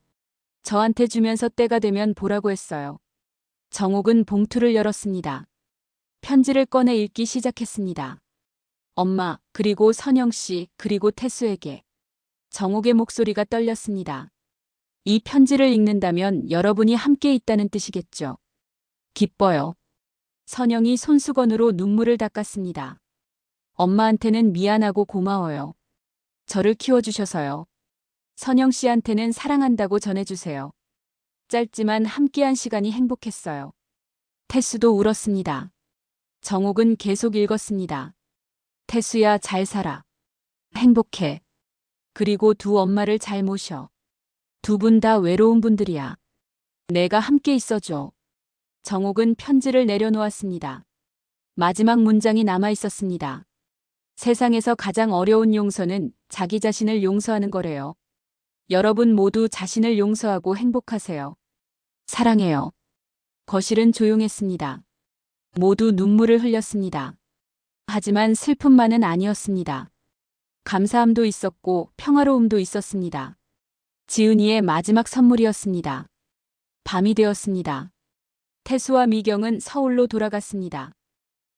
저한테 주면서 때가 되면 보라고 했어요. 정옥은 봉투를 열었습니다. 편지를 꺼내 읽기 시작했습니다. 엄마, 그리고 선영 씨, 그리고 태수에게. 정옥의 목소리가 떨렸습니다. 이 편지를 읽는다면 여러분이 함께 있다는 뜻이겠죠. 기뻐요. 선영이 손수건으로 눈물을 닦았습니다. 엄마한테는 미안하고 고마워요. 저를 키워주셔서요. 선영 씨한테는 사랑한다고 전해주세요. 짧지만 함께한 시간이 행복했어요. 태수도 울었습니다. 정옥은 계속 읽었습니다. 태수야, 잘 살아. 행복해. 그리고 두 엄마를 잘 모셔. 두 분 다 외로운 분들이야. 내가 함께 있어줘. 정옥은 편지를 내려놓았습니다. 마지막 문장이 남아 있었습니다. 세상에서 가장 어려운 용서는 자기 자신을 용서하는 거래요. 여러분 모두 자신을 용서하고 행복하세요. 사랑해요. 거실은 조용했습니다. 모두 눈물을 흘렸습니다. 하지만 슬픔만은 아니었습니다. 감사함도 있었고 평화로움도 있었습니다. 지은이의 마지막 선물이었습니다. 밤이 되었습니다. 태수와 미경은 서울로 돌아갔습니다.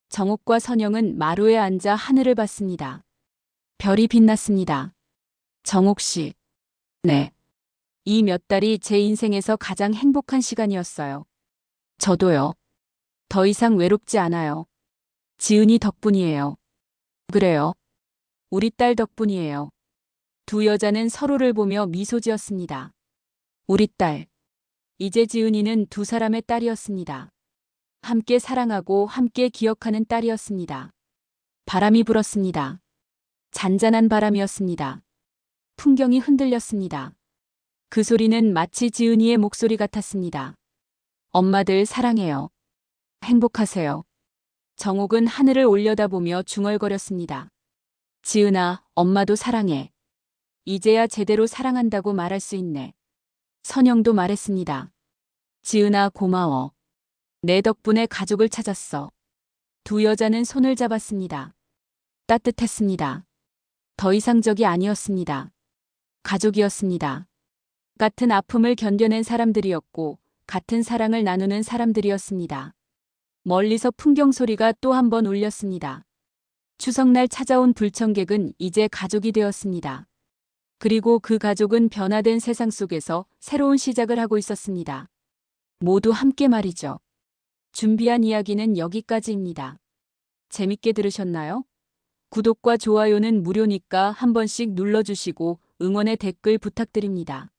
정옥과 선영은 마루에 앉아 하늘을 봤습니다. 별이 빛났습니다. 정옥 씨. 네. 이 몇 달이 제 인생에서 가장 행복한 시간이었어요. 저도요. 더 이상 외롭지 않아요. 지은이 덕분이에요. 그래요. 우리 딸 덕분이에요. 두 여자는 서로를 보며 미소 지었습니다. 우리 딸. 이제 지은이는 두 사람의 딸이었습니다. 함께 사랑하고 함께 기억하는 딸이었습니다. 바람이 불었습니다. 잔잔한 바람이었습니다. 풍경이 흔들렸습니다. 그 소리는 마치 지은이의 목소리 같았습니다. 엄마들 사랑해요. 행복하세요. 정옥은 하늘을 올려다보며 중얼거렸습니다. 지은아, 엄마도 사랑해. 이제야 제대로 사랑한다고 말할 수 있네. 선영도 말했습니다. 지은아, 고마워. 내 덕분에 가족을 찾았어. 두 여자는 손을 잡았습니다. 따뜻했습니다. 더 이상적이 아니었습니다. 가족이었습니다. 같은 아픔을 견뎌낸 사람들이었고 같은 사랑을 나누는 사람들이었습니다. 멀리서 풍경 소리가 또 한 번 울렸습니다. 추석날 찾아온 불청객은 이제 가족이 되었습니다. 그리고 그 가족은 변화된 세상 속에서 새로운 시작을 하고 있었습니다. 모두 함께 말이죠. 준비한 이야기는 여기까지입니다. 재밌게 들으셨나요? 구독과 좋아요는 무료니까 한 번씩 눌러주시고 응원의 댓글 부탁드립니다.